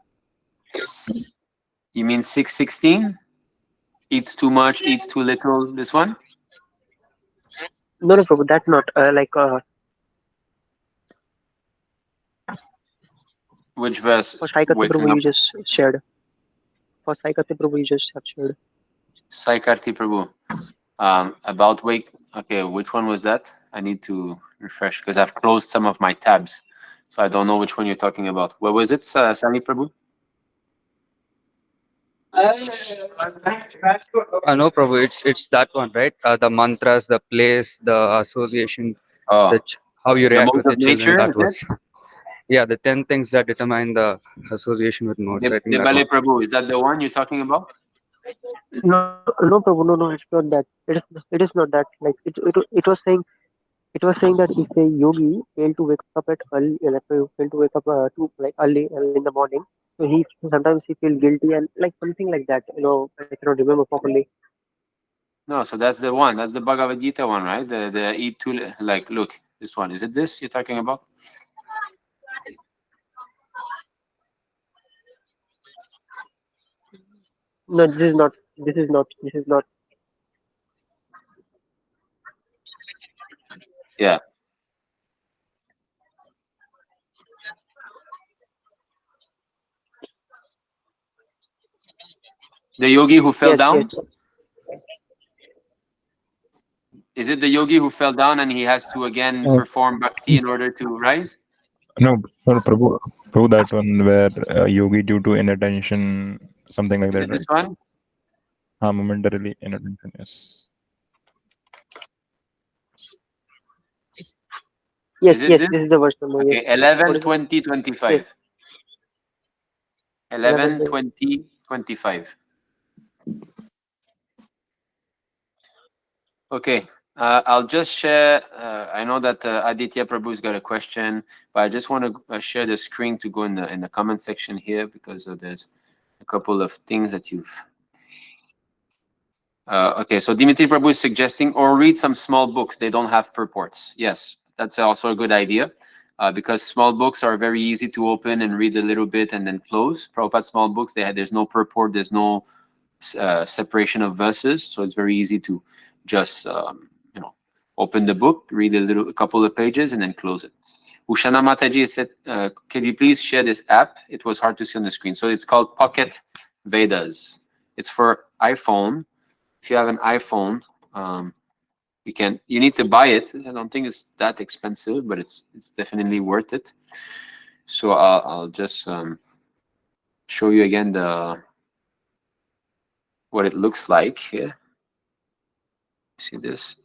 You mean 6:16? Eats too much, eats too little. This one? No, no, Prabhu, that's not Which verse? for Saikati Waking Prabhu up. you just shared. For Saikati Prabhu you just have shared. Sai Karti Prabhu. About wake. Okay, which one was that? I need to refresh because I've closed some of my tabs, so I don't know which one you're talking about. What was it, Sami Prabhu? No, Prabhu, it's that one, right? The mantras, the place, the association, Oh, how you the react mode with the of children. nature, That is it? was, yeah, the 10 things that determine the association with modes. I think The that Ballet one. Prabhu, is that the one you're talking about? No, no, Prabhu, no, it's not that. It is not that. Like it was saying that if a yogi failed to wake up at early, like failed to wake up too like early in the morning, so he sometimes he feel guilty and like something like that. I cannot remember properly. No, so that's the one. That's the Bhagavad Gita one, right? The eat too like look, this one. Is it this you're talking about? No, this is not. This is not. This is not. Yeah. The yogi who fell Yes, yes. down? Is it the yogi who fell down and he has to again Uh, perform bhakti in order to rise? No, Prabhu, that's one where yogi due to inattention, something like Is that, it this right? one? Momentarily inattention, yes. Yes, Is it yes. this? This is the verse number. Yes. Okay, What 11, is it? 20, Yes. 25. 11. 11, 20, 25. Okay, I'll just share. I know that Aditya Prabhu's got a question, but I just want to share the screen to go in the comment section here because there's a couple of things that you've. Okay, so Dimitri Prabhu is suggesting or read some small books. They don't have purports. Yes, that's also a good idea because small books are very easy to open and read a little bit and then close. Prabhupada small books, there's no purport, there's no separation of verses, so it's very easy to just open the book, read a couple of pages, and then close it. Ushana Mataji said, "Can you please share this app? It was hard to see on the screen." So it's called Pocket Vedas. It's for iPhone. If you have an iPhone, you need to buy it. I don't think it's that expensive, but it's definitely worth it. So I'll just show you again what it looks like here. See this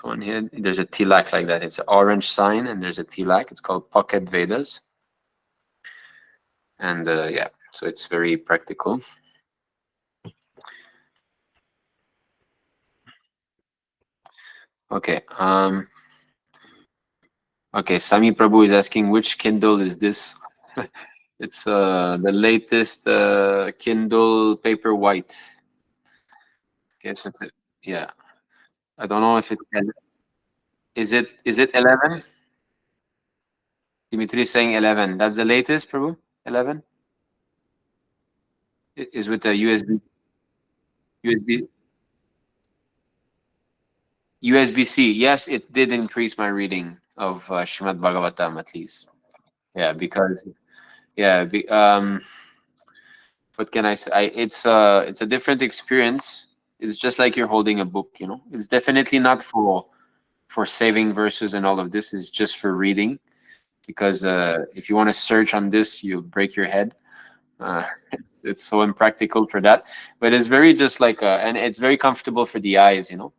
one here? There's a tilak like that. It's an orange sign, and there's a tilak. It's called Pocket Vedas, and yeah, so it's very practical. Okay. Okay. Sami Prabhu is asking which Kindle is this? It's the latest Kindle Paperwhite. Okay, so yeah. I don't know if it's is it 11? Dimitri is saying 11. That's the latest, Prabhu? 11? Is with the USB USB-C. Yes, it did increase my reading of Srimad Bhagavatam at least. Yeah, because what can I say? It's a different experience. It's just like you're holding a book, you know. It's definitely not for saving verses and all of this. It's just for reading because if you want to search on this, you break your head. It's so impractical for that, but it's very just like and it's very comfortable for the eyes, you know.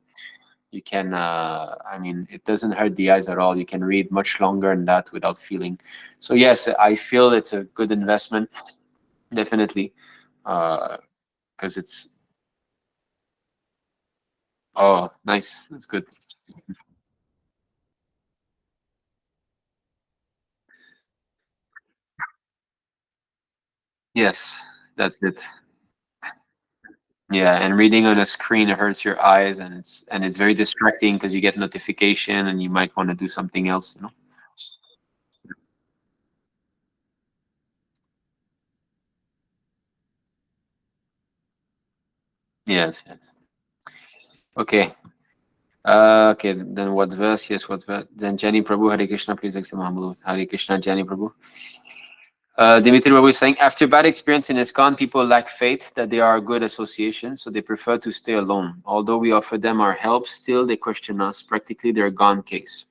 You can I mean, it doesn't hurt the eyes at all. You can read much longer than that without feeling. So yes, I feel it's a good investment, definitely, because it's oh nice, that's good. Yes, that's it. Yeah, and reading on a screen hurts your eyes, and it's very distracting because you get notification and you might want to do something else, you know. Yes, yes. Okay. Okay, then what verse? Yes, what verse? Then Jani Prabhu, Hare Krishna, please accept my humble. Hare Krishna, Jani Prabhu. Dimitri Prabhu is saying, after bad experience in ISKCON, people lack faith that they are a good association, so they prefer to stay alone. Although we offer them our help, still they question us. Practically, they're gone case.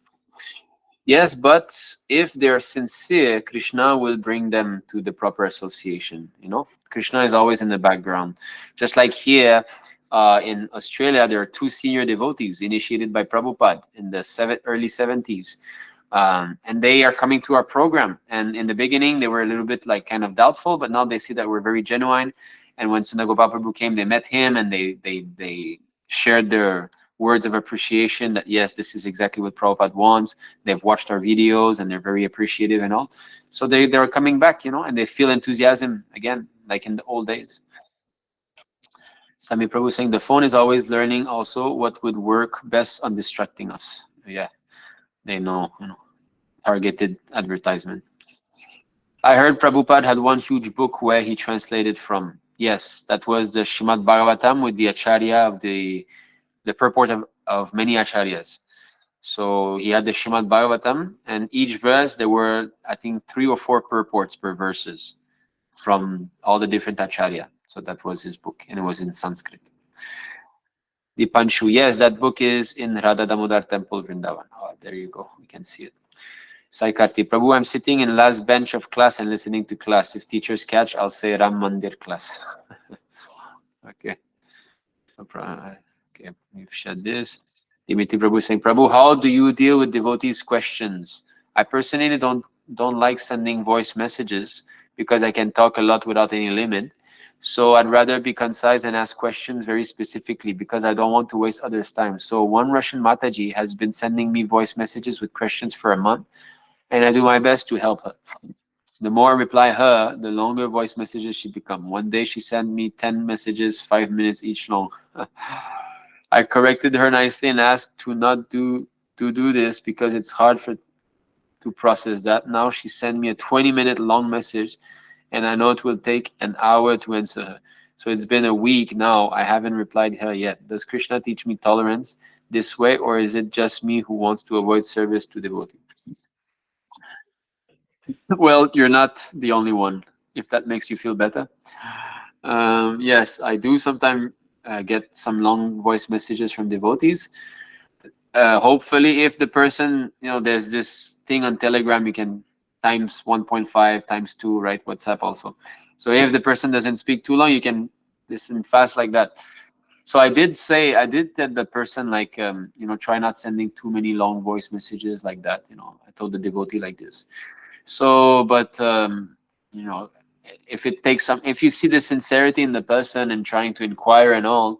Yes, but if they're sincere, Krishna will bring them to the proper association. You know, Krishna is always in the background. Just like here in Australia, there are two senior devotees initiated by Prabhupada in the early 70s. And they are coming to our program. And in the beginning, they were a little bit like kind of doubtful, but now they see that we're very genuine. And when Sundar Prabhu came, they met him and they shared their words of appreciation that yes, this is exactly what Prabhupada wants. They've watched our videos and they're very appreciative and all. So they're coming back, you know, and they feel enthusiasm again, like in the old days. Sami Prabhu saying the phone is always learning also what would work best on distracting us. Yeah, they know, you know, targeted advertisement. I heard Prabhupada had one huge book where he translated from Yes, that was the Shrimad Bhagavatam with the Acharya of the purport of many Acharyas. So he had the Shrimad Bhagavatam, and each verse there were, I think, 3 or 4 purports per verses from all the different Acharya. So that was his book, and it was in Sanskrit. The Panshu, yes, that book is in Radha Damodar Temple, Vrindavan. Oh, there you go. We can see it. Sai Karti, Prabhu, I'm sitting in last bench of class and listening to class. If teachers catch, I'll say Ram Mandir class. Okay. No problem. Okay, we've shared this. Dimitri Prabhu saying, Prabhu, how do you deal with devotees' questions? I personally don't like sending voice messages because I can talk a lot without any limit. So I'd rather be concise and ask questions very specifically because I don't want to waste others' time. So one Russian Mataji has been sending me voice messages with questions for a month, and I do my best to help her. The more I reply her, the longer voice messages she become. One day she sent me 10 messages, 5 minutes each long. I corrected her nicely and asked to not do this because it's hard to process that. Now she sent me a 20-minute long message, and I know it will take an hour to answer her. So it's been a week now. I haven't replied her yet. Does Krishna teach me tolerance this way, or is it just me who wants to avoid service to devotees? Well, you're not the only one, if that makes you feel better. Yes, I do sometimes get some long voice messages from devotees. Hopefully, if the person, there's this thing on Telegram, you can times 1.5 times 2, right? WhatsApp also. So if the person doesn't speak too long, you can listen fast like that. So I did tell the person, like, try not sending too many long voice messages like that. I told the devotee like this. So, but if it takes if you see the sincerity in the person and trying to inquire and all.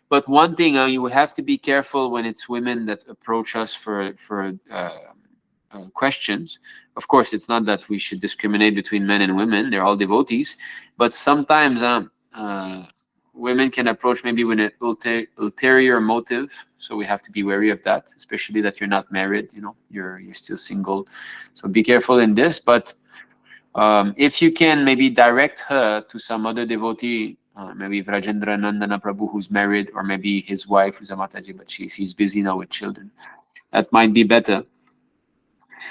But one thing, you have to be careful when it's women that approach us for questions. Of course, it's not that we should discriminate between men and women; they're all devotees. But sometimes women can approach maybe with an ulterior motive, so we have to be wary of that, especially that you're not married. You're still single, so be careful in this. But if you can maybe direct her to some other devotee, maybe Vrajendra Nandana Prabhu who's married, or maybe his wife who's a Mataji, but he's busy now with children. That might be better.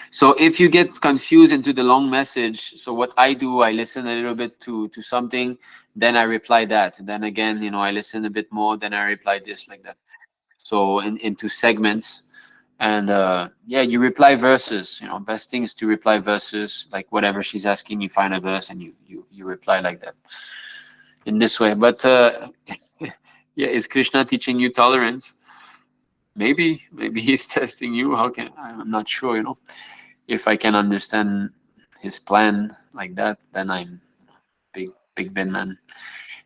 So if you get confused into the long message, so what I do, I listen a little bit to something, then I reply that. And then again, I listen a bit more, then I reply this, like that. So into segments. And you reply verses. Best thing is to reply verses, like whatever she's asking, you find a verse and you reply like that, in this way. But is Krishna teaching you tolerance? Maybe he's testing you. I'm not sure. If I can understand his plan like that, then I'm big Ben man.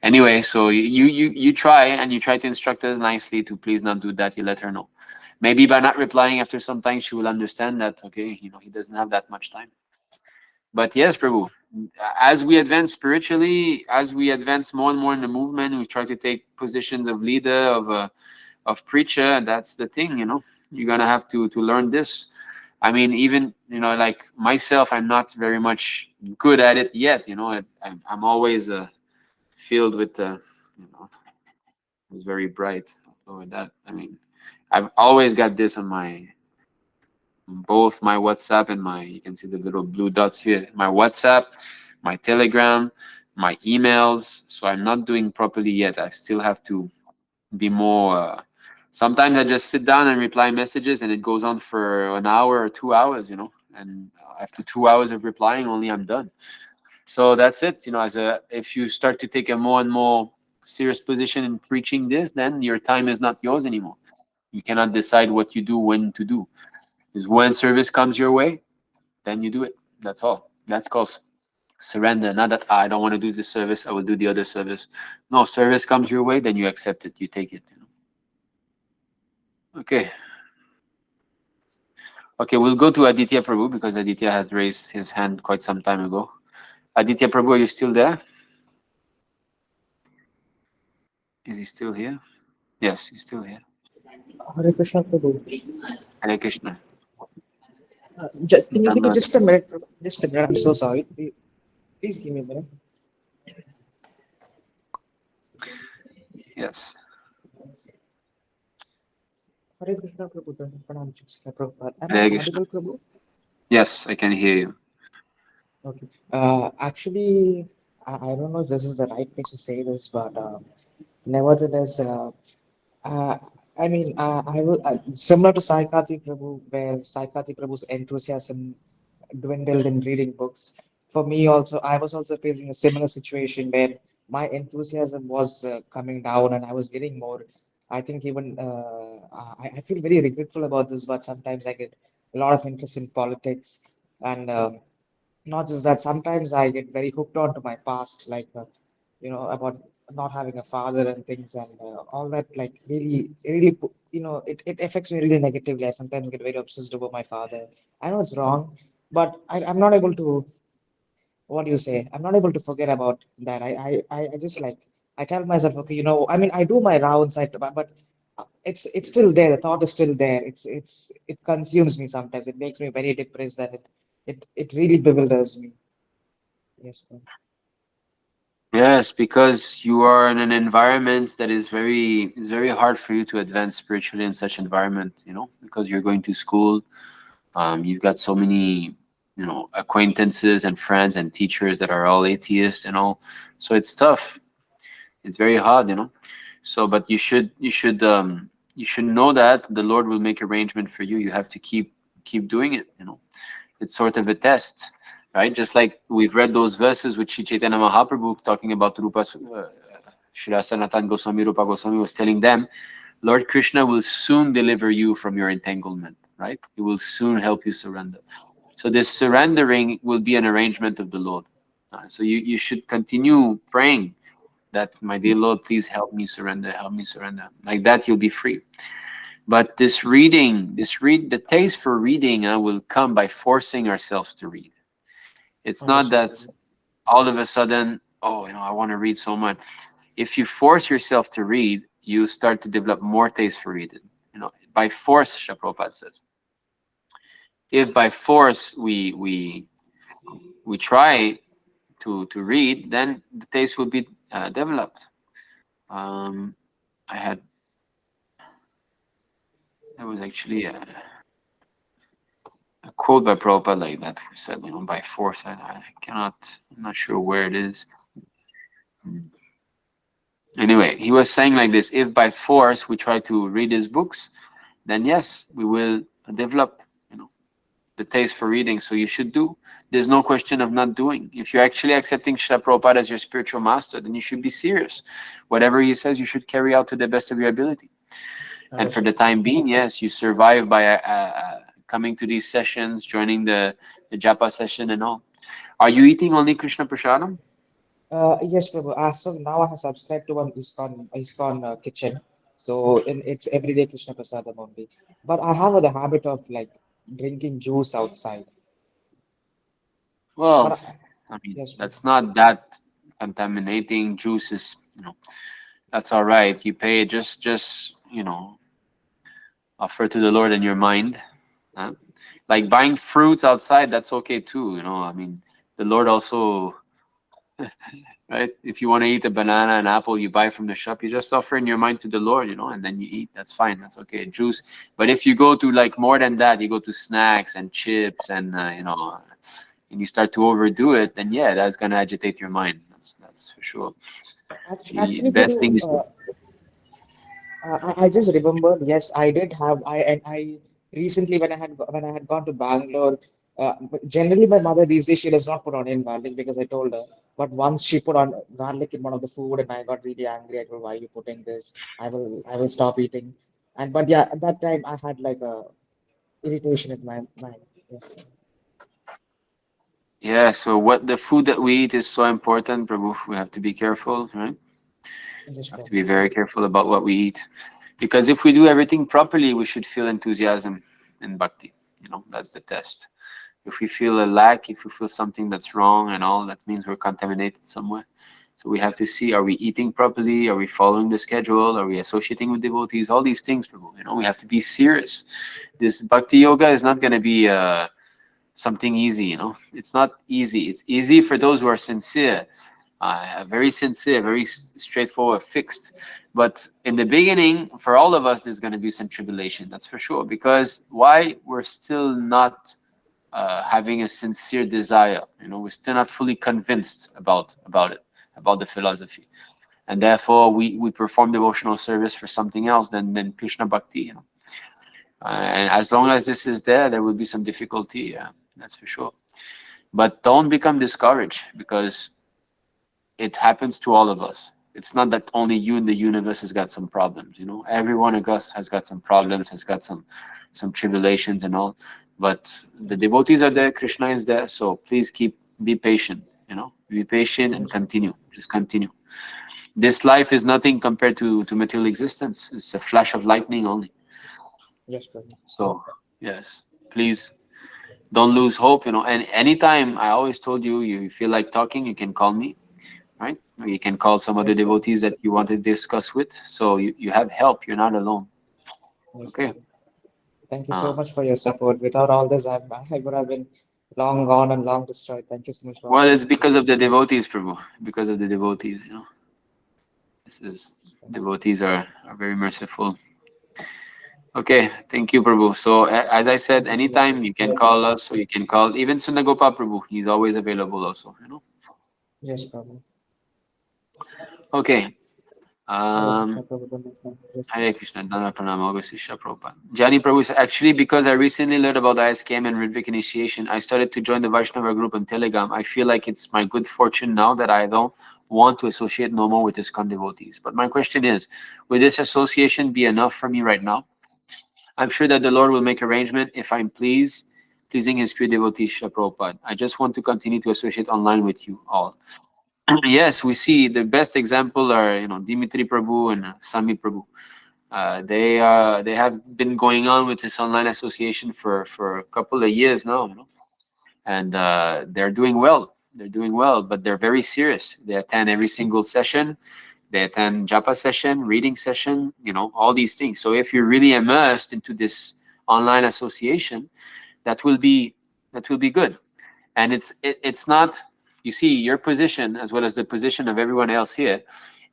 Anyway, so you try, and you try to instruct us nicely to please not do that. You let her know. Maybe by not replying after some time, she will understand that, okay, he doesn't have that much time. But yes, Prabhu, as we advance spiritually, as we advance more and more in the movement, we try to take positions of leader, of preacher. That's the thing, you're gonna have to learn this. I mean, even like myself, I'm not very much good at it yet. I'm always filled with it's very bright with that. I mean, I've always got this on both my WhatsApp and you can see the little blue dots here. My WhatsApp, my Telegram, my emails. So I'm not doing properly yet. I still have to be more. Sometimes I just sit down and reply messages, and it goes on for an hour or 2 hours, and after 2 hours of replying, only I'm done. So that's it. If you start to take a more and more serious position in preaching this, then your time is not yours anymore. You cannot decide what you do, when to do. Because when service comes your way, then you do it. That's all. That's called surrender. Not that I don't want to do this service, I will do the other service. No, service comes your way, then you accept it. You take it. Okay. Okay, we'll go to Aditya Prabhu because Aditya had raised his hand quite some time ago. Aditya Prabhu, are you still there? Is he still here? Yes, he's still here. Hare Krishna Prabhu. Hare Krishna. Can you give me just a minute? Just a minute. I'm so sorry. Please give me a minute. Yes. Hare Krishna Prabhu, Pranam Shikshika Prabhupada. Am I Hare Krishna. audible, Prabhu? Yes, I can hear you. Okay. Actually, I don't know if this is the right place to say this, but nevertheless, uh, I mean, I will similar to Sai Karthik Prabhu, where Sai Karthik Prabhu's enthusiasm dwindled in reading books. For me, also, I was also facing a similar situation where my enthusiasm was coming down, and I was getting more. I think even I feel very regretful about this, but sometimes I get a lot of interest in politics, and not just that, sometimes I get very hooked on to my past, like about not having a father and things, and all that, like really it affects me really negatively. I sometimes get very obsessed over my father. I know it's wrong, but I'm not able to, what do you say, I'm not able to forget about that. I just like, I tell myself, okay, I mean, I do my rounds, but it's still there. The thought is still there. It consumes me sometimes. It makes me very depressed, and it really bewilders me. Yes, sir. Yes, because you are in an environment that is very hard for you to advance spiritually in such environment, because you're going to school. You've got so many, acquaintances and friends and teachers that are all atheists and all. So it's tough. It's very hard. So, but you should know that the Lord will make arrangement for you. You have to keep doing it. It's sort of a test, right? Just like we've read those verses with Sri Chaitanya Mahaprabhu talking about Shri Sanatana Goswami, Rupa Goswami was telling them, Lord Krishna will soon deliver you from your entanglement, right? He will soon help you surrender. So this surrendering will be an arrangement of the Lord. So you should continue praying that, my dear Lord, please help me surrender, help me surrender. Like that, you'll be free. But the taste for reading will come by forcing ourselves to read. It's not Understood, that Prabhu. all of a sudden, I want to read so much. If you force yourself to read, you start to develop more taste for reading. By force, Shri Prabhupada says. If by force we try to read, then the taste will be developed. I had There was actually a quote by Prabhupada like that, who said, by force. I cannot, I'm not sure where it is. Anyway, he was saying like this: if by force we try to read his books, then yes, we will develop, the taste for reading. So you should do. There's no question of not doing. If you're actually accepting Srila Prabhupada as your spiritual master, then you should be serious. Whatever he says, you should carry out to the best of your ability. And for the Understood. time being, yes, you survive by coming to these sessions, joining the japa session and all. Are you eating only Krishna Prasadam? Yes, Prabhu. So now I have subscribed to one ISKCON kitchen. So it's everyday Krishna Prasadam only. But I have the habit of like drinking juice outside. But Well, I mean, yes, Prabhu. that's not that contaminating. Juices, that's all right. You pay it, just offer to the Lord in your mind. Huh? Like buying fruits outside, that's okay too. I mean, the Lord also, right? If you want to eat a banana and apple you buy from the shop, you just offer in your mind to the Lord, and then you eat. That's fine. That's okay. Juice. But if you go to like more than that, you go to snacks and chips and and you start to overdo it, then yeah, that's gonna agitate your mind. That's for sure. The Actually, best Prabhu, thing is I just remembered. Yes, I did have. I recently when I had gone to Bangalore. Generally, my mother these days she does not put onion garlic because I told her. But once she put on garlic in one of the food, and I got really angry. I told, "Why are you putting this? I will stop eating." And but yeah, at that time I had like a irritation in my mind. Yes, yeah. So what the food that we eat is so important, Prabhu. We have to be careful, right? yes, Have to Prabhu. be very careful about what we eat, because if we do everything properly, we should feel enthusiasm in bhakti. That's the test. If we feel a lack, if we feel something that's wrong and all, that means we're contaminated somewhere. So we have to see: are we eating properly? Are we following the schedule? Are we associating with devotees? All these things, Prabhu. We have to be serious. This bhakti yoga is not going to be something easy. It's not easy. It's easy for those who are sincere, very sincere, very straightforward, fixed. But in the beginning, for all of us, there's going to be some tribulation, that's for sure. Because why? We're still not having a sincere desire. We're still not fully convinced about it, about the philosophy, and therefore we perform devotional service for something else than Krishna Bhakti. And as long as this is there will be some difficulty. Yeah, that's for sure. But don't become discouraged, because it happens to all of us. It's not that only you in the universe has got some problems. Every one of us has got some problems, has got some tribulations and all. But the devotees are there, Krishna is there. So please be patient. Be patient and continue. Just continue. This life is nothing compared to material existence. It's a flash of lightning only. Yes, Prabhu. So yes, please don't lose hope. And anytime, I always told you, you feel like talking, you can call me. Right? Or you can call some other Yes, Prabhu. devotees that you want to discuss with. So you have help. You're not alone. Yes, Okay. Prabhu. Thank you so Uh, much for your support. Without all this, I would have been long gone and long destroyed. Thank you so much for all well, your it's because of support. the devotees, Prabhu. Because of the devotees. This is devotees are very merciful. Okay, thank you, Prabhu. So as I said, Thank you so much, anytime Prabhu. you can call us, or you can call even Sundagopa Prabhu. He's always available also. Yes, Prabhu. Okay. Hare Krishna, Um, Prabhu. Yes, Hare Krishna, Dana Pranama, Sisha Prabhupada. Jani Prabhu said, actually, because I recently learned about ISKM and Ritvik initiation, I started to join the Vaishnava group on Telegram. I feel like it's my good fortune now that I don't want to associate no more with ISKCON devotees. But my question is, will this association be enough for me right now? I'm sure that the Lord will make arrangement if I'm pleasing His pure devotee, Srila Prabhupada. I just want to continue to associate online with you all. Yes, we see the best example are Dimitri Prabhu and Sami Prabhu. They have been going on with this online association for a couple of years now, and they're doing well. They're doing well, but they're very serious. They attend every single session. They attend japa session, reading session, all these things. So if you're really immersed into this online association, that will be good. And it's not, you see, your position as well as the position of everyone else here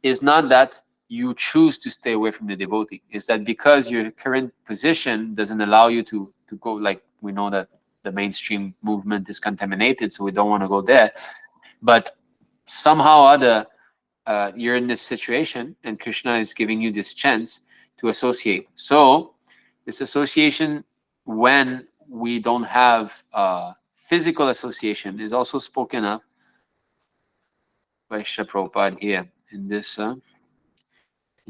is not that you choose to stay away from the devotee. It's that because your current position doesn't allow you to go, like we know that the mainstream movement is contaminated, so we don't want to go there. But somehow or other, you're in this situation, and Krishna is giving you this chance to associate. So this association, when we don't have physical association, is also spoken of by Srila Prabhupada here in this an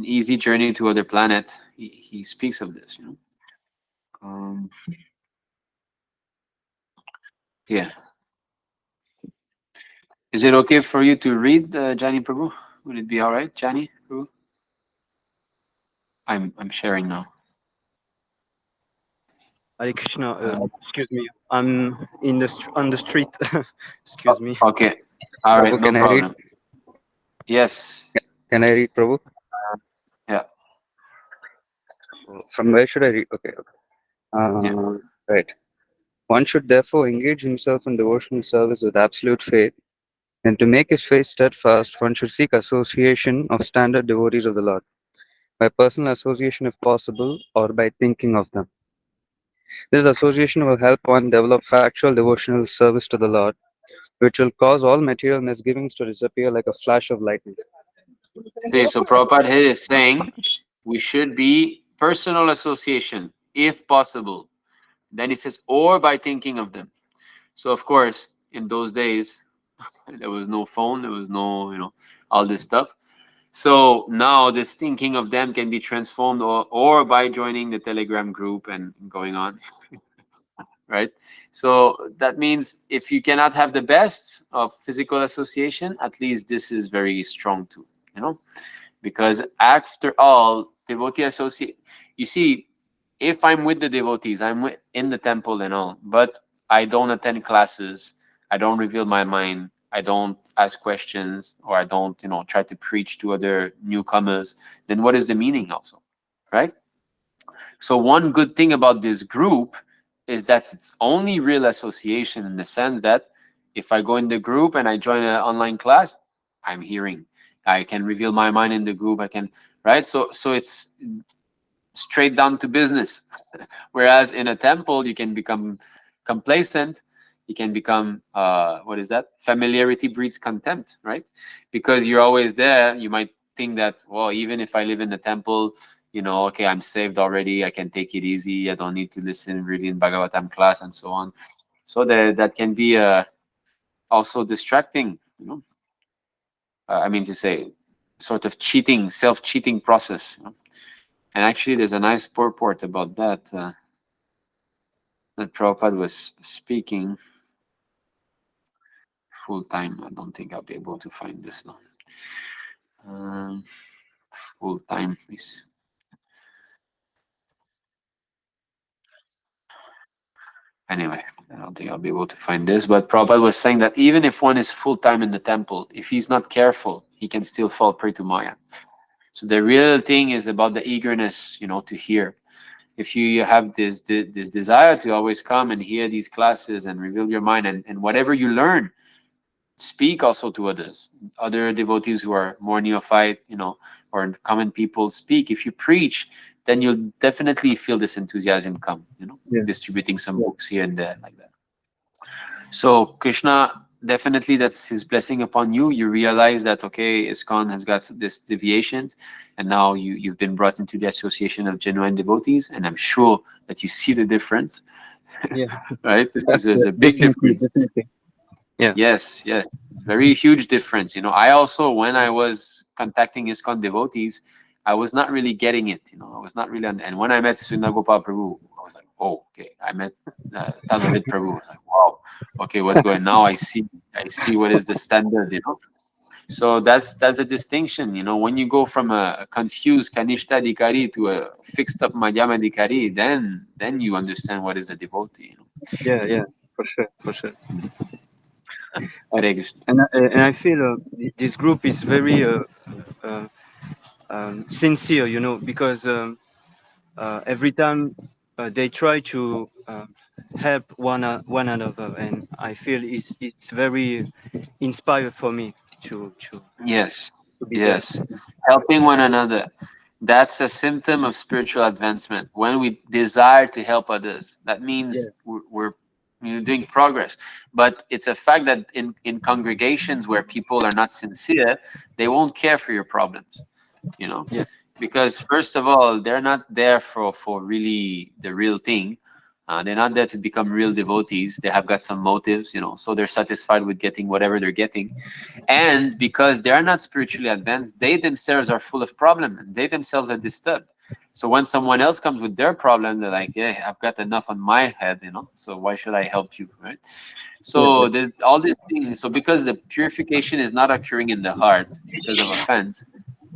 easy journey to other planet. He speaks of this, Um, yeah. Is it okay for you to read, Jani Prabhu? Would it be all right, Jani Prabhu? I'm sharing now. Hare Krishna. Uh, Excuse me. I'm on the street. Excuse me. okay. All right, Prabhu, no can I read? problem. Yes. Can I read, Prabhu? Yeah. From where should I read? Okay. Yeah. Right. One should therefore engage himself in devotional service with absolute faith, and to make his faith steadfast, one should seek association of standard devotees of the Lord, by personal association if possible, or by thinking of them. This association will help one develop factual devotional service to the Lord, which will cause all material misgivings to disappear like a flash of lightning. Okay, so Prabhupada here is saying we should be personal association if possible. Then he says, or by thinking of them. So of course, in those days, there was no phone, there was no, all this stuff. So now this thinking of them can be transformed or by joining the Telegram group and going on. Right? So that means if you cannot have the best of physical association, at least this is very strong too, because after all, devotee associate, you see, if I'm with the devotees, in the temple and all, but I don't attend classes, I don't reveal my mind, I don't ask questions, or I don't, try to preach to other newcomers, then what is the meaning also, right? So one good thing about this group is that it's only real association in the sense that if I go in the group and I join an online class, I'm hearing. I can reveal my mind in the group. I can, right? So it's straight down to business. Whereas in a temple, you can become complacent. You can become what is that? Familiarity breeds contempt, right? Because you're always there. You might think that, well, even if I live in the temple, okay, I'm saved already. I can take it easy. I don't need to listen really in Bhagavatam class and so on. So that can be also distracting. I mean to say, sort of cheating, self-cheating process. And actually, there's a nice purport about that that Prabhupada was speaking full time. I don't think I'll be able to find this now. Full time is. Anyway, I don't think I'll be able to find this. But Prabhupada was saying that even if one is full time in the temple, if he's not careful, he can still fall prey to Maya. So the real thing is about the eagerness, to hear. If you have this desire to always come and hear these classes and reveal your mind, and whatever you learn, speak also to others, other devotees who are more neophyte, or common people, speak. If you preach, then you'll definitely feel this enthusiasm come, Yeah. distributing some books here and there like that. So Krishna, definitely that's his blessing upon you. You realize that, okay, ISKCON has got this deviations, and now you've been brought into the association of genuine devotees, and I'm sure that you see the difference. Yeah. Right? There's a big difference. Definitely. Yeah. Yes, very huge difference. I also, when I was contacting ISKCON devotees, I was not really getting it. I was not really, and when I met Srinagopal Prabhu, I was like, oh, okay. I met Tadavit Prabhu. I was like, wow, okay, what's going now? I see what is the standard. So that's a distinction. When you go from a confused Kanishta Dikari to a fixed up Madhyama Dikari, then you understand what is a devotee. Yeah, for sure. Hare Krishna. And I feel this group is very sincere, because every time they try to help one another, and I feel it's very inspired for me to Yes, be there. yes. Helping one another. That's a symptom of spiritual advancement. When we desire to help others, that means we're doing progress. But it's a fact that in congregations where people are not sincere, they won't care for your problems. Yeah. Because first of all, they're not there for really the real thing. They're not there to become real devotees. They have got some motives, so they're satisfied with getting whatever they're getting. And because they are not spiritually advanced, they themselves are full of problems, and they themselves are disturbed. So when someone else comes with their problem, they're like, yeah, I've got enough on my head, so why should I help you, right? So all these things, so because the purification is not occurring in the heart because of offense,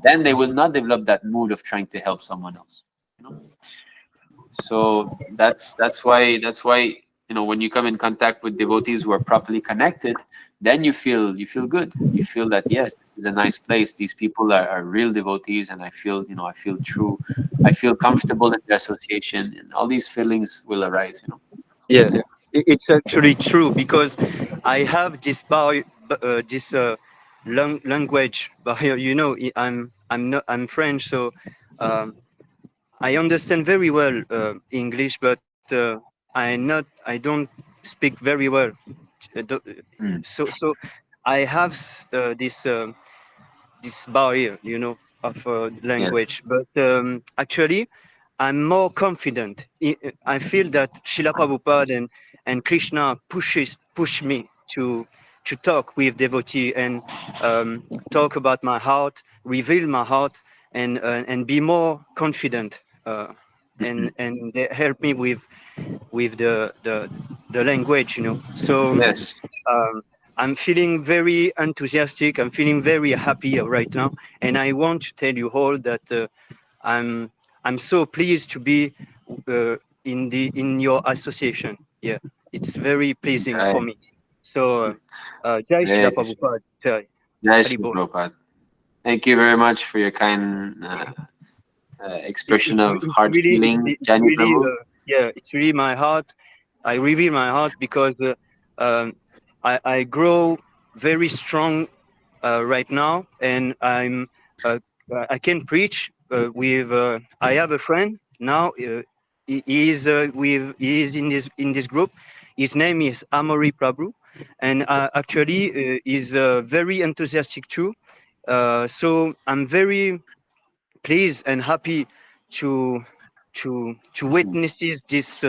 then they will not develop that mood of trying to help someone else. So that's why when you come in contact with devotees who are properly connected, then you feel good. You feel that, yes, this is a nice place. These people are real devotees, and I feel true. I feel comfortable in the association, and all these feelings will arise. Yeah, it's actually true, because I have this this language barrier. I'm French, so um, I understand very well English, but I don't speak very well. Mm. So I have this barrier, of Yes. language. But actually, I'm more confident. I feel that Srila Prabhupada and Krishna push me to talk with devotee, and talk about my heart, reveal my heart, and be more confident. And they help me with the language. So Yes. um, I'm feeling very enthusiastic. I'm feeling very happy right now, and I want to tell you all that I'm I'm so pleased to be in your association. Yeah, it's very pleasing for Right. me. So, Jai Shri Hare Krishna. Prabhupada, Jai Jai Hari Shri Bol. Prabhupada. Thank you very much for your kind expression of heart feelings, It's Jani really Prabhu. yeah, it's really my heart. I reveal my heart because I grow very strong right now, and I can preach I have a friend now. He is in this group. His name is Amori Prabhu, and actually is very enthusiastic too. So I'm very pleased and happy to witness this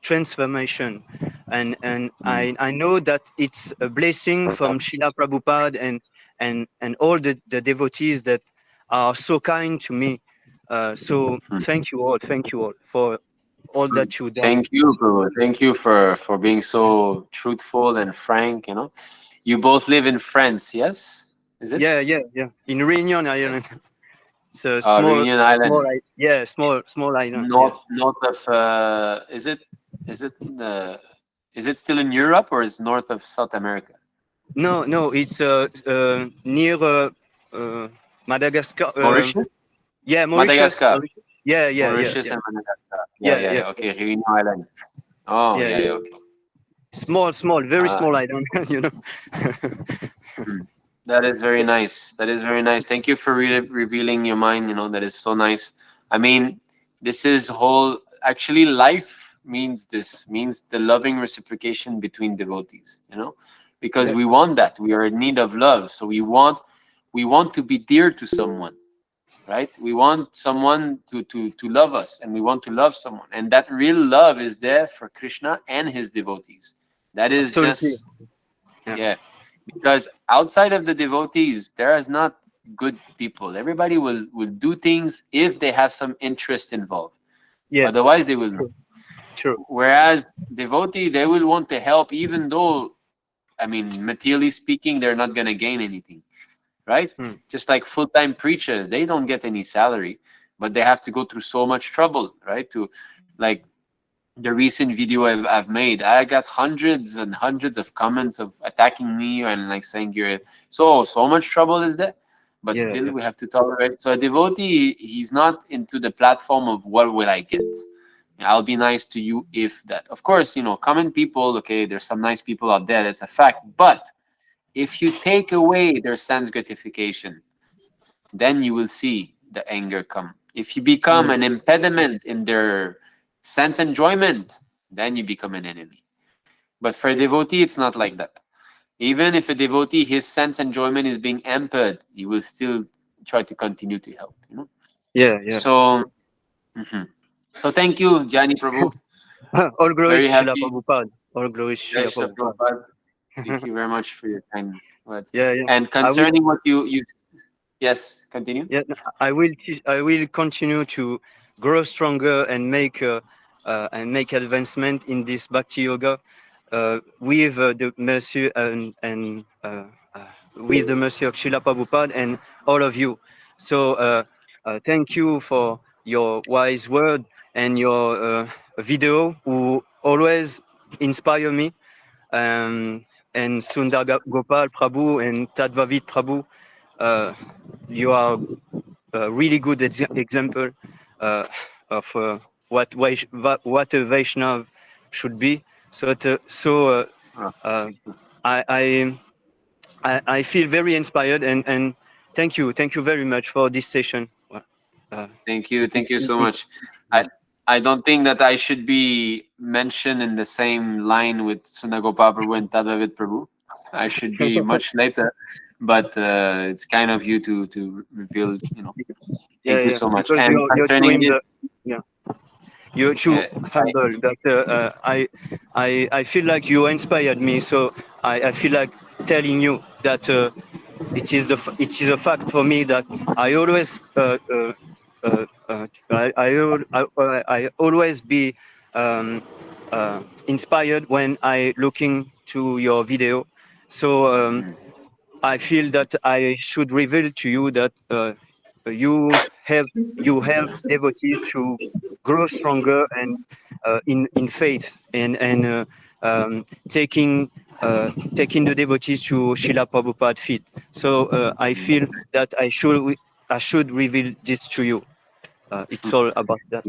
transformation, and I know that it's a blessing from Srila Prabhupada and all the devotees that are so kind to me. So thank you all for all that you've done. Thank you, Prabhu. Thank you for being so truthful and frank. You know, you both live in France, yes? Is it? Yeah. In Réunion Island, so Reunion Island, small island. Yeah. north of. Is it still in Europe or is north of South America? No, it's near Madagascar. Mauritius, Yeah, Mauritius. Madagascar, Yeah. Mauritius and Madagascar. Yeah. Okay, Reunion Island. Oh, Yeah. yeah. Okay. Small, very Ah. small island. You know. That is very nice. That is very nice. Thank you for revealing your mind. You know, that is so nice. I mean, this is whole. Actually, life means the loving reciprocation between devotees. You know, because we want that. We are in need of love, so we want to be dear to someone, right? We want someone to love us, and we want to love someone, and that real love is there for Krishna and his devotees. That is Absolutely. just yeah. Because outside of the devotees, there is not good people. Everybody will do things if they have some interest involved. Yeah. Otherwise, they will not. True. Whereas devotee, they will want to help, even though, I mean, materially speaking, they're not going to gain anything, right? Just like full-time preachers, they don't get any salary, but they have to go through so much trouble, right? To like the recent video I've made, I got hundreds and hundreds of comments of attacking me and like saying you're so much trouble is there, but still we have to tolerate. So a devotee, he's not into the platform of what will I get. I'll be nice to you if that. Of course, you know, common people, okay, there's some nice people out there, that's a fact. But if you take away their sense gratification, then you will see the anger come. If you become an impediment in their sense enjoyment, then you become an enemy. But for a devotee, it's not like that. Even if a devotee, his sense enjoyment is being hampered, he will still try to continue to help. You know. Yeah. So, so thank you, Jani Prabhu. All glories Very to Srila happy. Prabhupada. All glories to Srila Srila Prabhupada. Prabhupada. Thank you very much for your kind words. Yeah. And concerning what you yes, continue. Yeah, I will continue to grow stronger and make advancement in this Bhakti Yoga with the mercy and with the mercy of Srila Prabhupada and all of you. So thank you for your wise word and your video, who always inspire me. And Sundar Gopal Prabhu and Tadvavit Prabhu, you are a really good example of what a Vaishnav should be. I feel very inspired, and thank you very much for this session. Thank you so much. I don't think that I should be mentioned in the same line with Sunagopal Prabhu and Tadavit Prabhu. I should be much later, but it's kind of you to reveal, you know. Thank you so much. Because And concerning this, you're too humble. That I feel like you inspired me. So I feel like telling you that it is a fact for me that I always I always be inspired when I looking to your video. So I feel that I should reveal to you that you help devotees to grow stronger and in faith and taking the devotees to Srila Prabhupada feet. So I feel that I should reveal this to you. It's all about that.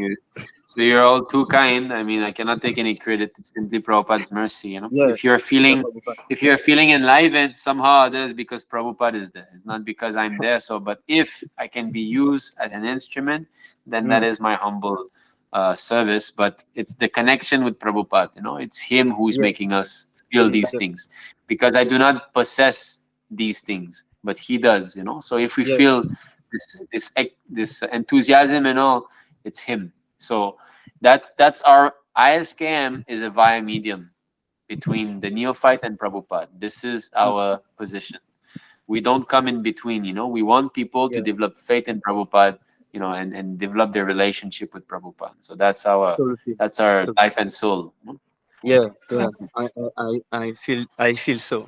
So you're all too kind. I mean, I cannot take any credit. It's simply Prabhupada's mercy, you know. Yeah, yeah, Prabhupada. If you're feeling enlivened somehow, others because Prabhupada is there. It's not because I'm there. So, but if I can be used as an instrument, then that is my humble service. But it's the connection with Prabhupada, you know. It's him who's Yeah, making us feel these things, because I do not possess these things, but he does, you know. So if we yeah, feel this enthusiasm and all, it's him. So that's our ISKM is a via medium between the neophyte and Prabhupada. This is our position. We don't come in between, you know. We want people to yeah. develop faith in Prabhupada, you know, and develop their relationship with Prabhupada. So that's Absolutely. our Absolutely. life and soul. You know? Yeah, yeah. I feel so.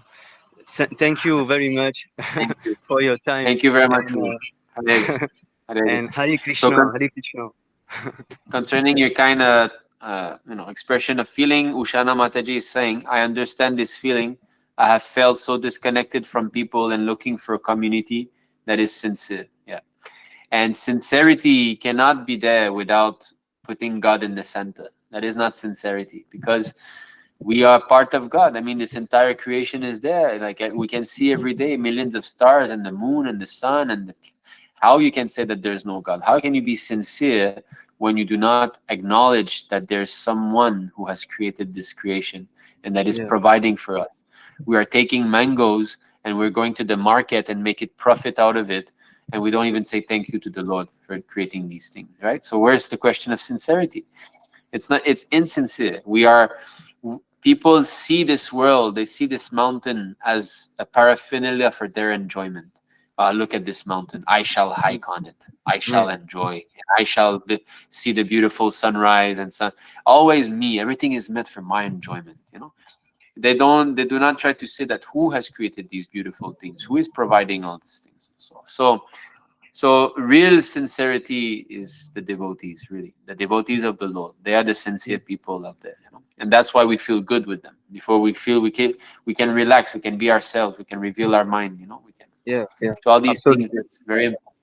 Thank you very much Thank you. for your time. Thank you very much. And Hare Krishna. Hare and Krishna. Hare So Krishna, Hare Krishna. concerning your kind of expression of feeling, Ushana Mataji is saying, I understand this feeling. I have felt so disconnected from people and looking for a community that is sincere. Yeah. And sincerity cannot be there without putting God in the center. That is not sincerity, because we are part of God. I mean, this entire creation is there. Like we can see every day millions of stars and the moon and the sun how you can say that there's no God? How can you be sincere when you do not acknowledge that there's someone who has created this creation and that is Yeah, providing for us? We are taking mangoes and we're going to the market and make it profit out of it, and we don't even say thank you to the Lord for creating these things, right? So where's the question of sincerity? It's insincere. People see this world, they see this mountain as a paraphernalia for their enjoyment. Look at this mountain. I shall hike on it. I yeah, shall enjoy. I shall see the beautiful sunrise and sun. Always me. Everything is meant for my enjoyment. You know, they do not try to say that who has created these beautiful things, who is providing all these things. So real sincerity is the devotees, really. The devotees of the Lord. They are the sincere people out there, you know. And that's why we feel good with them. Before we feel we can relax, we can be ourselves, we can reveal our mind, you know, we can yeah, yeah. so all these things, Absolutely. it's very important.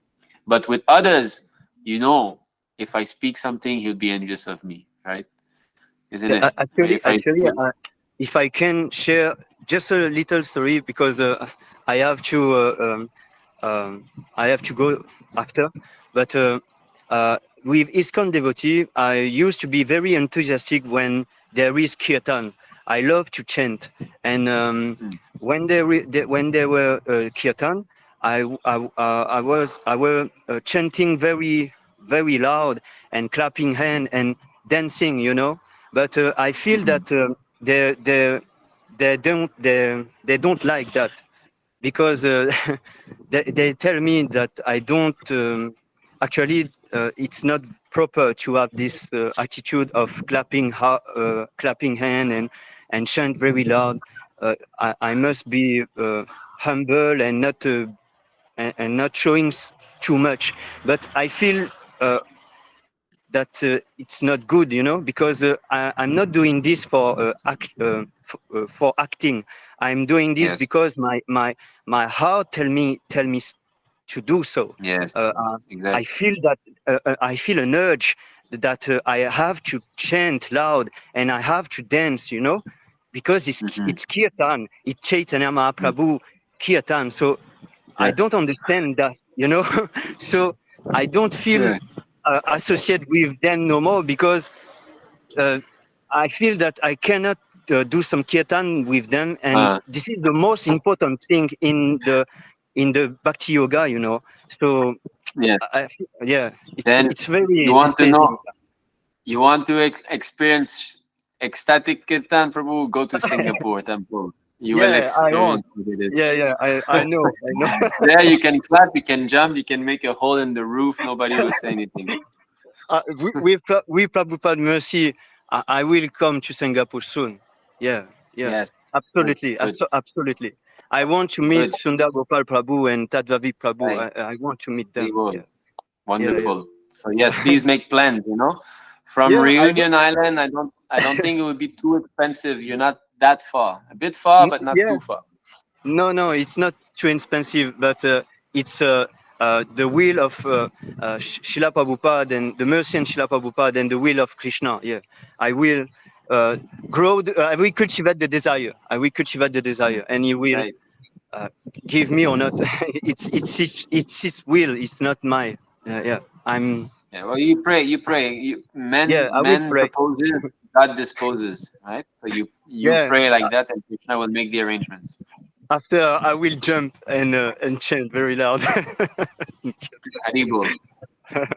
But with others, you know, if I speak something, he'll be envious of me, right? Isn't Yeah, it? actually, If I speak, if I can share just a little story, because I have to I have to go after. But with ISKCON devotee, I used to be very enthusiastic when there is kirtan. I love to chant, and mm, when there were kirtan, I was chanting very loud and clapping hand and dancing, you know. But I feel mm, that they don't like that, because they tell me that I don't actually it's not proper to have this attitude of clapping hand and chant very loud. I must be humble and not showing too much. But I feel that it's not good, you know, because I'm not doing this for acting. I'm doing this yes, because my heart tell me to do so. yes, Uh, uh, I exactly. feel that I feel an urge that I have to chant loud and I have to dance, you know, because Hmm. it's kirtan, it's Chaitanya Mahaprabhu kirtan. So I Yes. don't understand that, you know. So I don't feel Yeah. associated with them no more, because uh, I feel that I cannot do some kirtan with them, and Uh, this is the most important thing in the bhakti yoga, you know. So yes. yeah, Then it's you very want to displeasing. know, you want to experience ecstatic kirtan, Prabhu, go to Singapore temple. You will Yeah, I want. experience what it is. Yeah, I know, I know. There you can clap, you can jump, you can make a hole in the roof. Nobody will say anything. With Prabhupada mercy, I will come to Singapore soon. Yeah, yeah, Yes. Good. absolutely, Good. absolutely. I want to meet Good. Sundar Gopal Prabhu and Tadvavi Prabhu. Right. I want to meet We them. will. Yeah, yeah, Wonderful. So yes, please make plans, you know. From yeah. Reunion Island, I don't think it would be too expensive. You're not that far. A bit far, but not Yeah. too far. No, it's not too expensive, but it's the will of Srila Prabhupada and the mercy and Srila Prabhupada and the will of Krishna. Yeah, I will grow. I will cultivate the desire. I will cultivate the desire, and He will Right. give me or not. It's His will. It's not my. Yeah, I'm. Yeah, well, you pray. You pray. Yeah, I will Men pray. proposes, God disposes, right? So you Yeah. pray like that, and Krishna will make the arrangements. After I will jump and chant very loud. Haribol.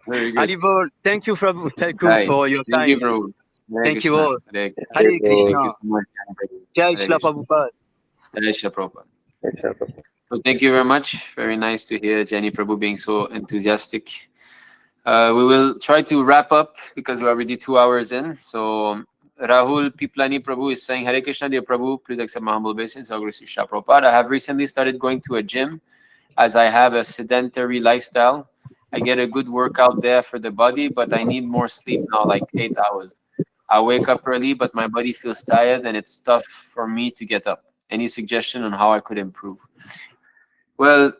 Very good. Haribol, thank you, Prabhu. Thank you Right. for your Thank you, time. Prabhu. Hare Thank you Krishna. all. Hare Hare Prabhu. Thank you Krishna. so much. Jai Hare Shila Krishna. Prabhupada. Jai Shri Prabhupada. So thank you very much. Very nice to hear Jenny Prabhu being so enthusiastic. We will try to wrap up because we're already 2 hours in. So Rahul Piplani Prabhu is saying, Hare Krishna, dear Prabhu, please accept my humble obeisance. Shri Prabhupada. I have recently started going to a gym as I have a sedentary lifestyle. I get a good workout there for the body, but I need more sleep now, like 8 hours. I wake up early, but my body feels tired and it's tough for me to get up. Any suggestion on how I could improve? Well,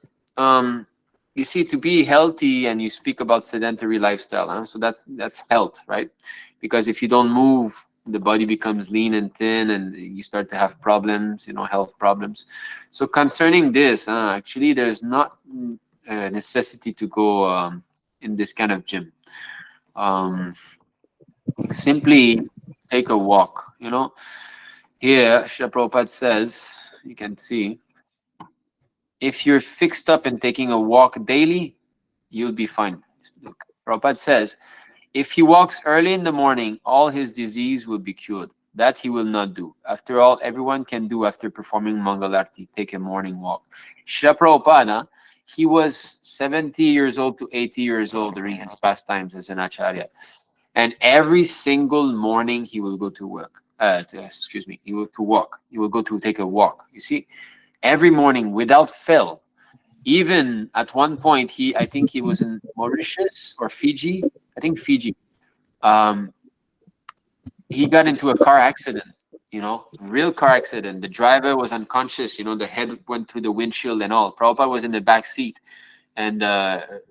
you see, to be healthy, and you speak about sedentary lifestyle, huh? So that's health, right? Because if you don't move, the body becomes lean and thin, and you start to have problems, health problems. So concerning this, actually, there's not a necessity to go in this kind of gym. Um, Simply take a walk. Here, Shri Prabhupada says, you can see, if you're fixed up in taking a walk daily, you'll be fine. Look, Prabhupada says, if he walks early in the morning, all his disease will be cured. That he will not do. After all, everyone can do after performing Mangalarti, take a morning walk. Srila Prabhupada, he was 70 years old to 80 years old during his pastimes as an acharya. And every single morning he will go to work. He will to walk. He will go to take a walk. You see, every morning without fail. Even at one point, I think he was in Mauritius or Fiji. I think Fiji. Um, he got into a car accident. Real car accident. The driver was unconscious. The head went through the windshield and all. Prabhupada was in the back seat, and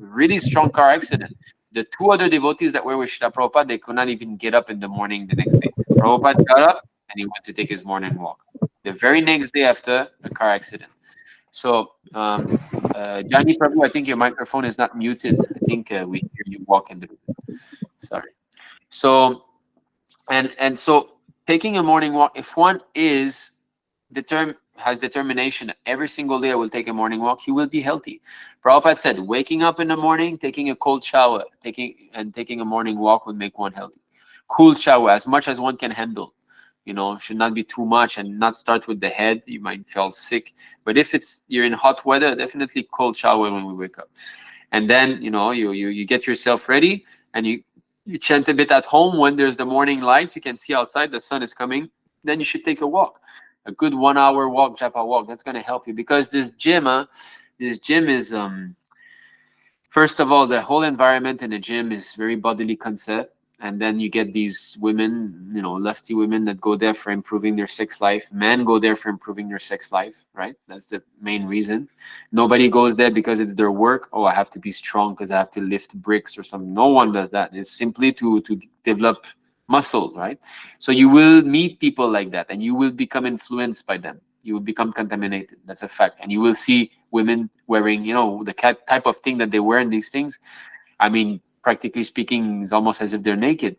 really strong car accident. The two other devotees that were with Srila Prabhupada, they could not even get up in the morning the next day. Prabhupada got up and he went to take his morning walk. The very next day after a car accident. So, Johnny Prabhu, I think your microphone is not muted. I think we hear you walking the. Sorry. So, and so taking a morning walk, if one has determination that every single day I will take a morning walk, he will be healthy. Prabhupada said, waking up in the morning, taking a cold shower, taking a morning walk would make one healthy. Cool shower, as much as one can handle. Should not be too much, and not start with the head. You might feel sick. But if you're in hot weather, definitely cold shower when we wake up. And then, you get yourself ready, and you chant a bit at home. When there's the morning lights, you can see outside, the sun is coming. Then you should take a walk. A good 1 hour walk, japa walk. That's going to help you, because this gym is, first of all, the whole environment in the gym is very bodily concept. And then you get these women, lusty women that go there for improving their sex life. Men go there for improving their sex life, right? That's the main reason. Nobody goes there because it's their work. Oh, I have to be strong because I have to lift bricks or something. No one does that. It's simply to develop muscle, right? So you will meet people like that, and you will become influenced by them. You will become contaminated. That's a fact. And you will see women wearing, the type of thing that they wear in these things. I mean, practically speaking, it's almost as if they're naked.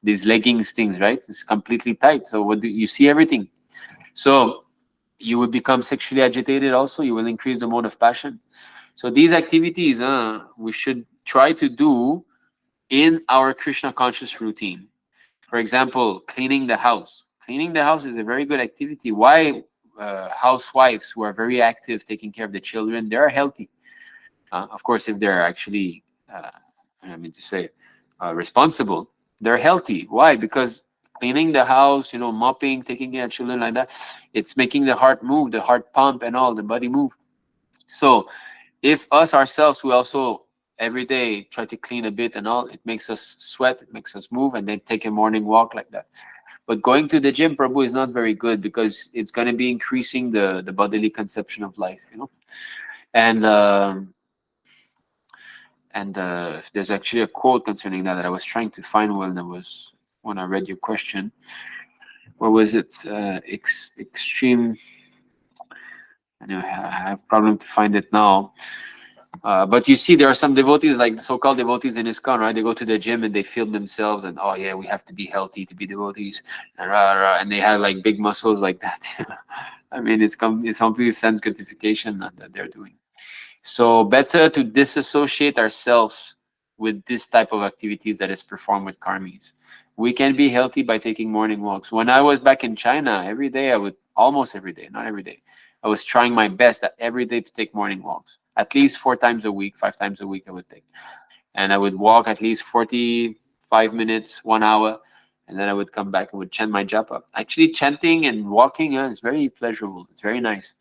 These leggings things, right? It's completely tight. So what do you see? Everything. So you will become sexually agitated. Also, you will increase the mode of passion. So these activities, we should try to do in our Krishna conscious routine. For example, cleaning the house. Cleaning the house is a very good activity. Why housewives who are very active, taking care of the children, they are healthy. Of course, if they're actually, responsible, they're healthy. Why? Because cleaning the house, mopping, taking care of children like that, it's making the heart move, the heart pump and all, the body move. So if us ourselves, we also every day try to clean a bit and all, it makes us sweat, it makes us move, and then take a morning walk like that. But going to the gym, Prabhu, is not very good, because it's going to be increasing the bodily conception of life, and And there's actually a quote concerning that I was trying to find when I read your question. What was it? Extreme. Anyway, I have problem to find it now. But you see, there are some devotees, like the so-called devotees in ISKCON, right? They go to the gym and they film themselves, and oh yeah, we have to be healthy to be devotees, and rah, rah, and they have like big muscles like that. I mean, it's completely sense gratification that they're doing. So better to disassociate ourselves with this type of activities that is performed with karmis. We can be healthy by taking morning walks. When I was back in China, every day I would, almost every day, not every day, I was trying my best every day to take morning walks. At least 4 times a week, 5 times a week I would take. And I would walk at least 45 minutes, 1 hour, and then I would come back and would chant my japa. Actually, chanting and walking is very pleasurable. It's very nice.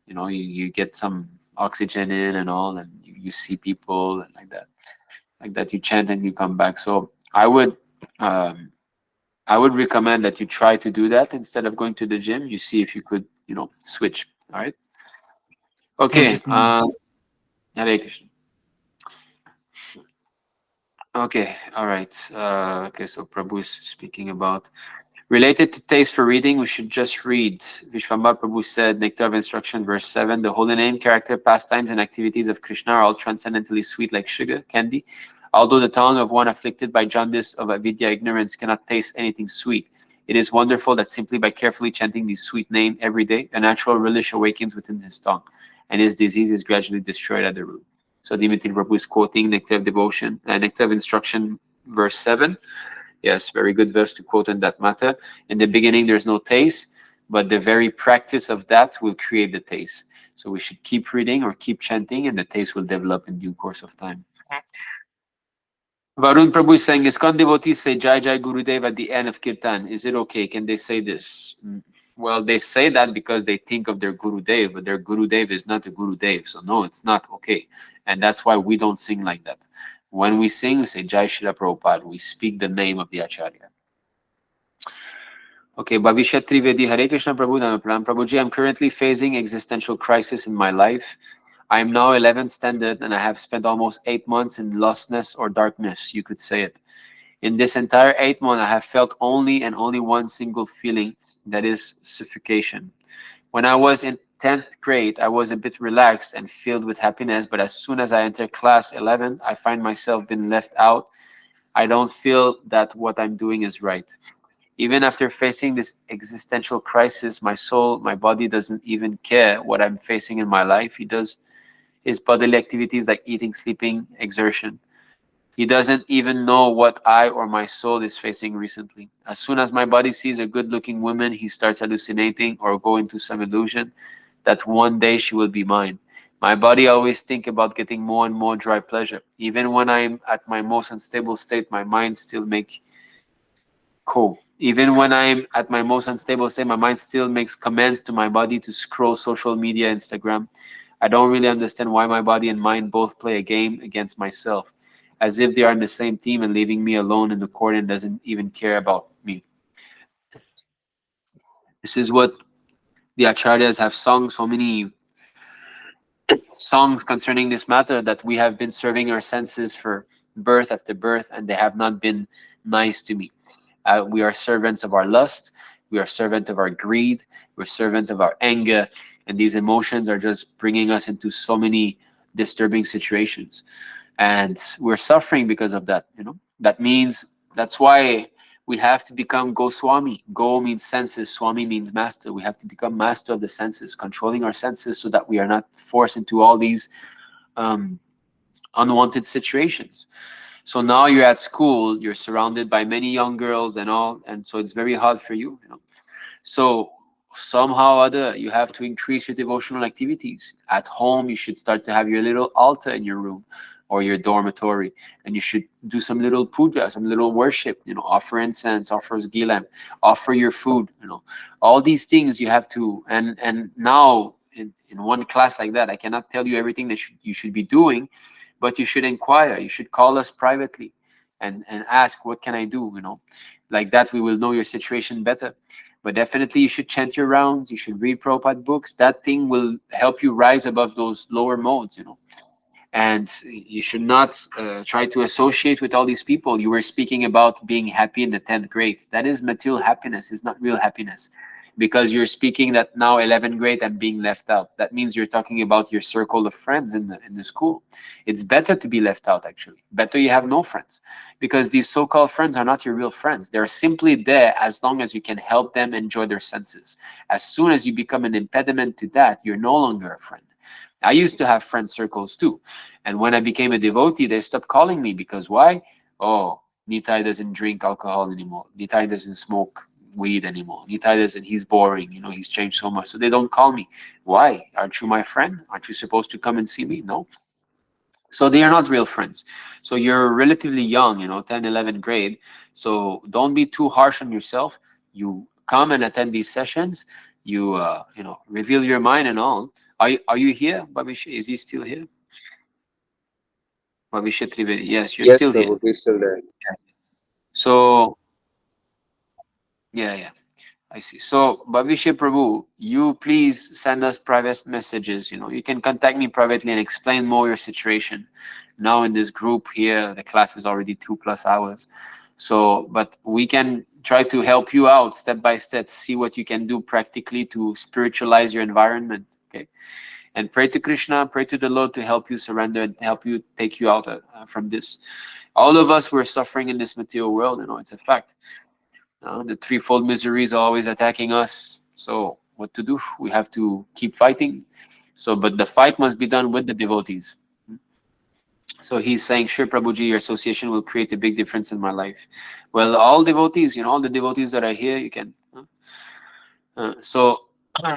You get some oxygen in and all, and you see people and like that you chant and you come back. So um, I would recommend that you try to do that instead of going to the gym. You see if you could switch. All right. Thank you Okay. so much. Hare Krishna. Okay, all right. Okay, so Prabhu is speaking about related to taste for reading. We should just read. Vishwambar Prabhu said, Nectar of Instruction, verse 7, the holy name, character, pastimes, and activities of Krishna are all transcendently sweet like sugar, candy. Although the tongue of one afflicted by jaundice of avidya ignorance cannot taste anything sweet, it is wonderful that simply by carefully chanting the sweet name every day, a natural relish awakens within his tongue, and his disease is gradually destroyed at the root. So Dimitri Prabhu is quoting Nectar of Devotion, Nectar of Instruction, verse 7. Yes, very good verse to quote on that matter. In the beginning, there's no taste, but the very practice of that will create the taste. So we should keep reading or keep chanting, and the taste will develop in due course of time. Varun Prabhu is saying, ISKCON devotees say Jai Jai Gurudev at the end of Kirtan. Is it okay? Can they say this? Well, they say that because they think of their Gurudev, but their Gurudev is not a Gurudev. So no, it's not okay. And that's why we don't sing like that. When we sing, we say Jai Shri Prabhupada. We speak the name of the Acharya. Okay, Bhavishat Trivedi, Hare Krishna Prabhu, Pranam Prabhuji, I'm currently facing existential crisis in my life. I am now 11th standard and I have spent almost 8 months in lostness or darkness, you could say it. In this entire 8 months, I have felt only and only one single feeling, that is suffocation. When I was in 10th grade, I was a bit relaxed and filled with happiness, but as soon as I enter class 11, I find myself being left out. I don't feel that what I'm doing is right. Even after facing this existential crisis, my soul, my body doesn't even care what I'm facing in my life. He does his bodily activities like eating, sleeping, exertion. He doesn't even know what I or my soul is facing recently. As soon as my body sees a good-looking woman, he starts hallucinating or go into some illusion that one day she will be mine. My body always think about getting more and more dry pleasure. Even when I'm at my most unstable state, my mind still make cool. Even when I'm at my most unstable state, my mind still makes commands to my body to scroll social media, Instagram. I don't really understand why my body and mind both play a game against myself, as if they are in the same team and leaving me alone in the court and doesn't even care about me. This is what the acharyas have sung so many songs concerning this matter, that we have been serving our senses for birth after birth and they have not been nice to me. We are servants of our lust. We are servant of our greed. We're servant of our anger. And these emotions are just bringing us into so many disturbing situations. And we're suffering because of that. That means, that's why we have to become Goswami. Go means senses. Swami means master. We have to become master of the senses, controlling our senses so that we are not forced into all these unwanted situations. So now you're at school, you're surrounded by many young girls and all, and so it's very hard for you. So somehow or other, you have to increase your devotional activities. At home, you should start to have your little altar in your room or your dormitory, and you should do some little puja, some little worship, offer incense, offer gilam, offer your food, all these things you have to, and now in one class like that, I cannot tell you everything that you should be doing, but you should inquire. You should call us privately and ask, what can I do? Like that, we will know your situation better. But definitely, you should chant your rounds. You should read Prabhupada books. That thing will help you rise above those lower modes. And you should not try to associate with all these people. You were speaking about being happy in the 10th grade. That is material happiness. It's not real happiness, because you're speaking that now 11th grade I'm being left out. That means you're talking about your circle of friends in the school. It's better to be left out, actually. Better you have no friends, because these so-called friends are not your real friends. They're simply there as long as you can help them enjoy their senses. As soon as you become an impediment to that, you're no longer a friend. I used to have friend circles too. And when I became a devotee, they stopped calling me, because why? Oh, Nitai doesn't drink alcohol anymore. Nitai doesn't smoke weed anymore. Nitai doesn't, he's boring, he's changed so much. So they don't call me. Why? Aren't you my friend? Aren't you supposed to come and see me? No. So they are not real friends. So you're relatively young, 10, 11th grade. So don't be too harsh on yourself. You come and attend these sessions. You, reveal your mind and all. Are you here, Babisha? Is he still here? Babisha Trivedi. Yes, you're Yes, still here. Prabhu, he's still there. So, yeah. I see. So, Bhavishya Prabhu, you please send us private messages. You can contact me privately and explain more your situation. Now in this group here, the class is already 2+ hours. So, but we can try to help you out step by step, see what you can do practically to spiritualize your environment. Okay. And pray to Krishna, pray to the Lord to help you surrender and help you take you out from this. All of us were suffering in this material world. It's a fact. The threefold miseries are always attacking us. So what to do? We have to keep fighting. So, but the fight must be done with the devotees. So he's saying, sure, Prabhuji, your association will create a big difference in my life. Well, all devotees, all the devotees that are here, you can. So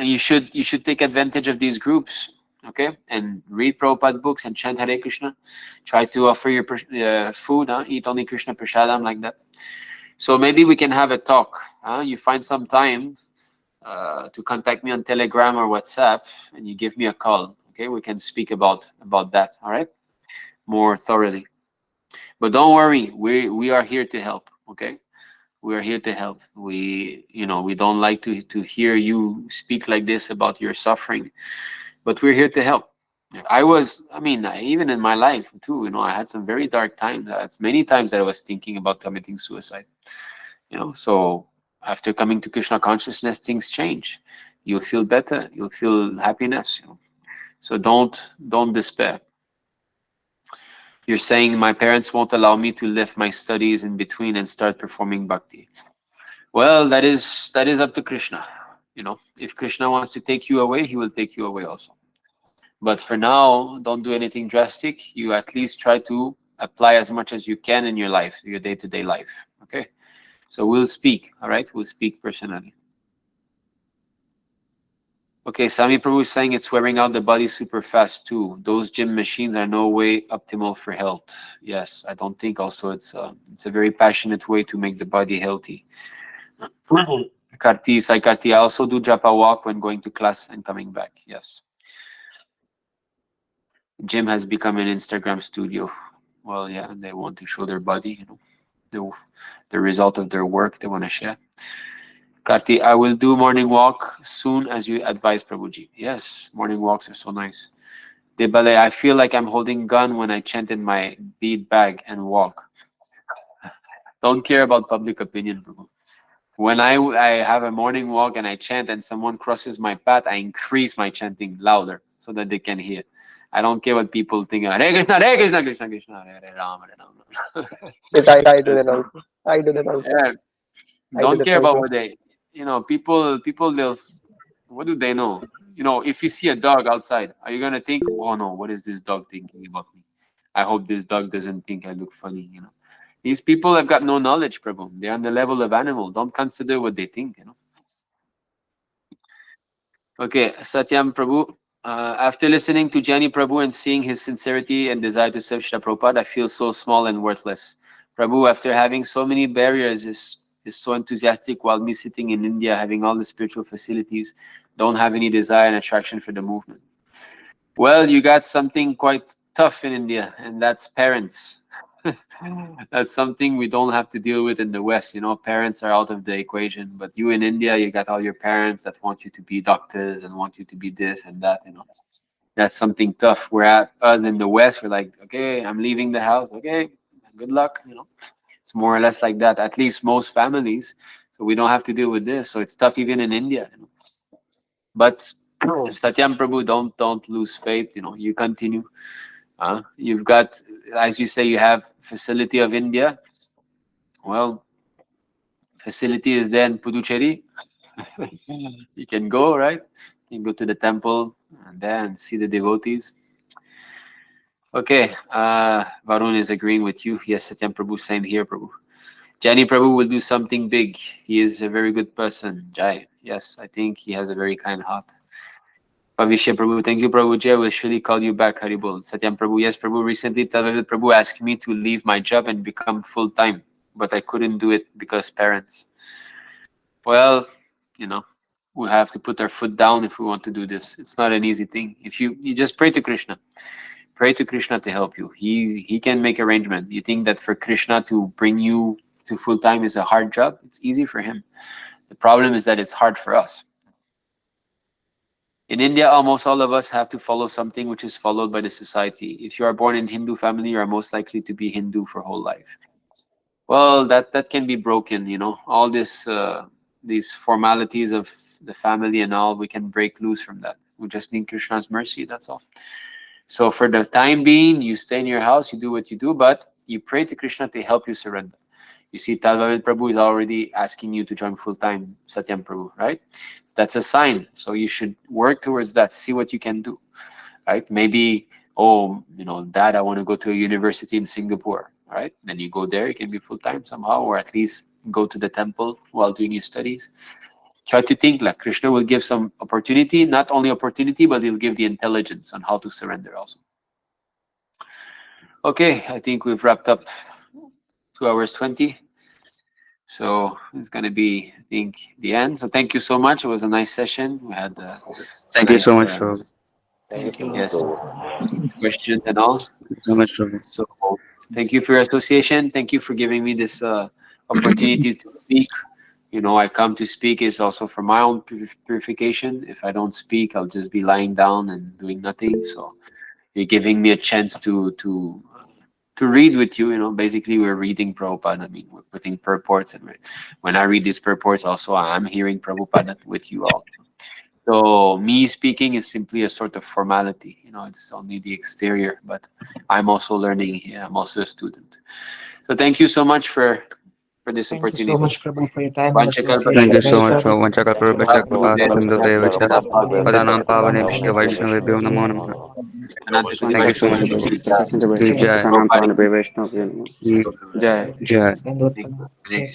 you should take advantage of these groups, okay, and read Prabhupada books and chant Hare Krishna. Try to offer your food, eat only Krishna prasadam, like that. So maybe we can have a talk. You find some time to contact me on Telegram or WhatsApp, and you give me a call. Okay, we can speak about that. All right, more thoroughly. But don't worry, we are here to help. Okay, we are here to help. We don't like to hear you speak like this about your suffering, but we're here to help. Even in my life too, I had some very dark times. It's many times that I was thinking about committing suicide. So after coming to Krishna consciousness, things change. You'll feel better. You'll feel happiness. So don't despair. You're saying my parents won't allow me to lift my studies in between and start performing bhakti. Well, that is up to Krishna. If Krishna wants to take you away, he will take you away also. But for now, don't do anything drastic. You at least try to apply as much as you can in your life, your day-to-day life. Okay? So we'll speak, all right? We'll speak personally. Okay, Sami Prabhu is saying it's wearing out the body super fast too. Those gym machines are no way optimal for health. Yes, I don't think also it's a very passionate way to make the body healthy. Karti, Sai Karti, I also do japa walk when going to class and coming back. Yes. Gym has become an Instagram studio. Well, yeah, and they want to show their body, the result of their work they want to share. Karti, I will do morning walk soon as you advise, Prabhuji. Yes, morning walks are so nice. Debale, I feel like I'm holding gun when I chant in my bead bag and walk. Don't care about public opinion, Prabhu. When I have a morning walk and I chant and someone crosses my path, I increase my chanting louder so that they can hear. I don't care what people think. Hare Krishna, Hare Krishna, Krishna Krishna, Hare Ram, Hare Ram. Yes, I do that also. I do that also. Yeah, I do don't that care about also. what people they'll, what do they know? If you see a dog outside, are you gonna think, oh no, what is this dog thinking about me? I hope this dog doesn't think I look funny. These people have got no knowledge, Prabhu. They're on the level of animal. Don't consider what they think. Okay, Satyam Prabhu. After listening to Jani Prabhu and seeing his sincerity and desire to serve Shri Prabhupada, I feel so small and worthless. Prabhu, after having so many barriers, is so enthusiastic, while me sitting in India having all the spiritual facilities, don't have any desire and attraction for the movement. Well, you got something quite tough in India, and that's parents. That's something we don't have to deal with in the West. Parents are out of the equation. But you in India, you got all your parents that want you to be doctors and want you to be this and that. That's something tough. We're at us in the West. We're like, okay, I'm leaving the house. Okay, good luck. It's more or less like that. At least most families. So we don't have to deal with this. So it's tough even in India. But Satyam Prabhu, don't lose faith. You continue. You've got, as you say, you have facility of India. Well, facility is there in Puducherry. You can go, right? You can go to the temple and then see the devotees. Okay, Varun is agreeing with you. Yes, Satyam Prabhu, same here, Prabhu. Jani Prabhu will do something big. He is a very good person. Jai. Yes, I think he has a very kind heart. Pavishya Prabhu, thank you, Prabhu. Jai will surely call you back, Haribol. Satyam Prabhu, yes, Prabhu. Recently, Tadavil Prabhu asked me to leave my job and become full time, but I couldn't do it because parents. Well, we have to put our foot down if we want to do this. It's not an easy thing. If you just pray to Krishna. Pray to Krishna to help you. He can make arrangement. You think that for Krishna to bring you to full time is a hard job? It's easy for him. The problem is that it's hard for us. In India, almost all of us have to follow something which is followed by the society. If you are born in Hindu family, you are most likely to be Hindu for whole life. Well, that can be broken. All this these formalities of the family and all, we can break loose from that. We just need Krishna's mercy. That's all. So for the time being, you stay in your house, you do what you do, but you pray to Krishna to help you surrender. You see, Talvavid Prabhu is already asking you to join full-time Satyam Prabhu, right? That's a sign. So you should work towards that. See what you can do, right? Maybe, Dad, I want to go to a university in Singapore, right? Then you go there, you can be full-time somehow, or at least go to the temple while doing your studies. Try to think like Krishna will give some opportunity, not only opportunity, but he'll give the intelligence on how to surrender also. Okay, I think we've wrapped up 2 hours 20. So it's going to be, I think, the end. So thank you so much. It was a nice session. We had Thank you nice, so much, Prabhu. Thank you. yes, questions and all. Thank you so much, Prabhu. So thank you for your association. Thank you for giving me this opportunity to speak. I come to speak is also for my own purification. If I don't speak, I'll just be lying down and doing nothing. So you're giving me a chance to read with you. Basically we're reading Prabhupada. I mean, we're putting purports, and when I read these purports, also I'm hearing Prabhupada with you all. So me speaking is simply a sort of formality. It's only the exterior, but I'm also learning here. I'm also a student. So thank you so much for this Thank you so opportunity. much, Prabhu, for your time and Thank association. you so Very much, sorry. Prabhu. Vanchakapurubhachakrupa Sindhuve Padanampavane Vaishnavebhyo Namo Namaha. Thank you so much, Prabhu. Jai. Jai. Jai. Thank you. Thank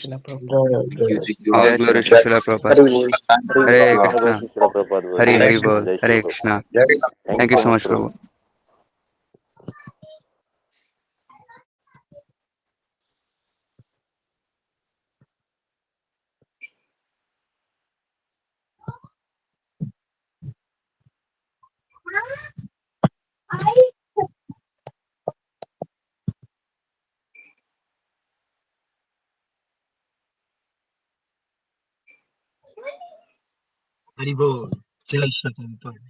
you all. All glories to Srila Prabhupada. Hare Wow. Krishna. Hari Bol. Hare Krishna. Thank you so much, Prabhu. Haribol. Jai Satyam Prabhu.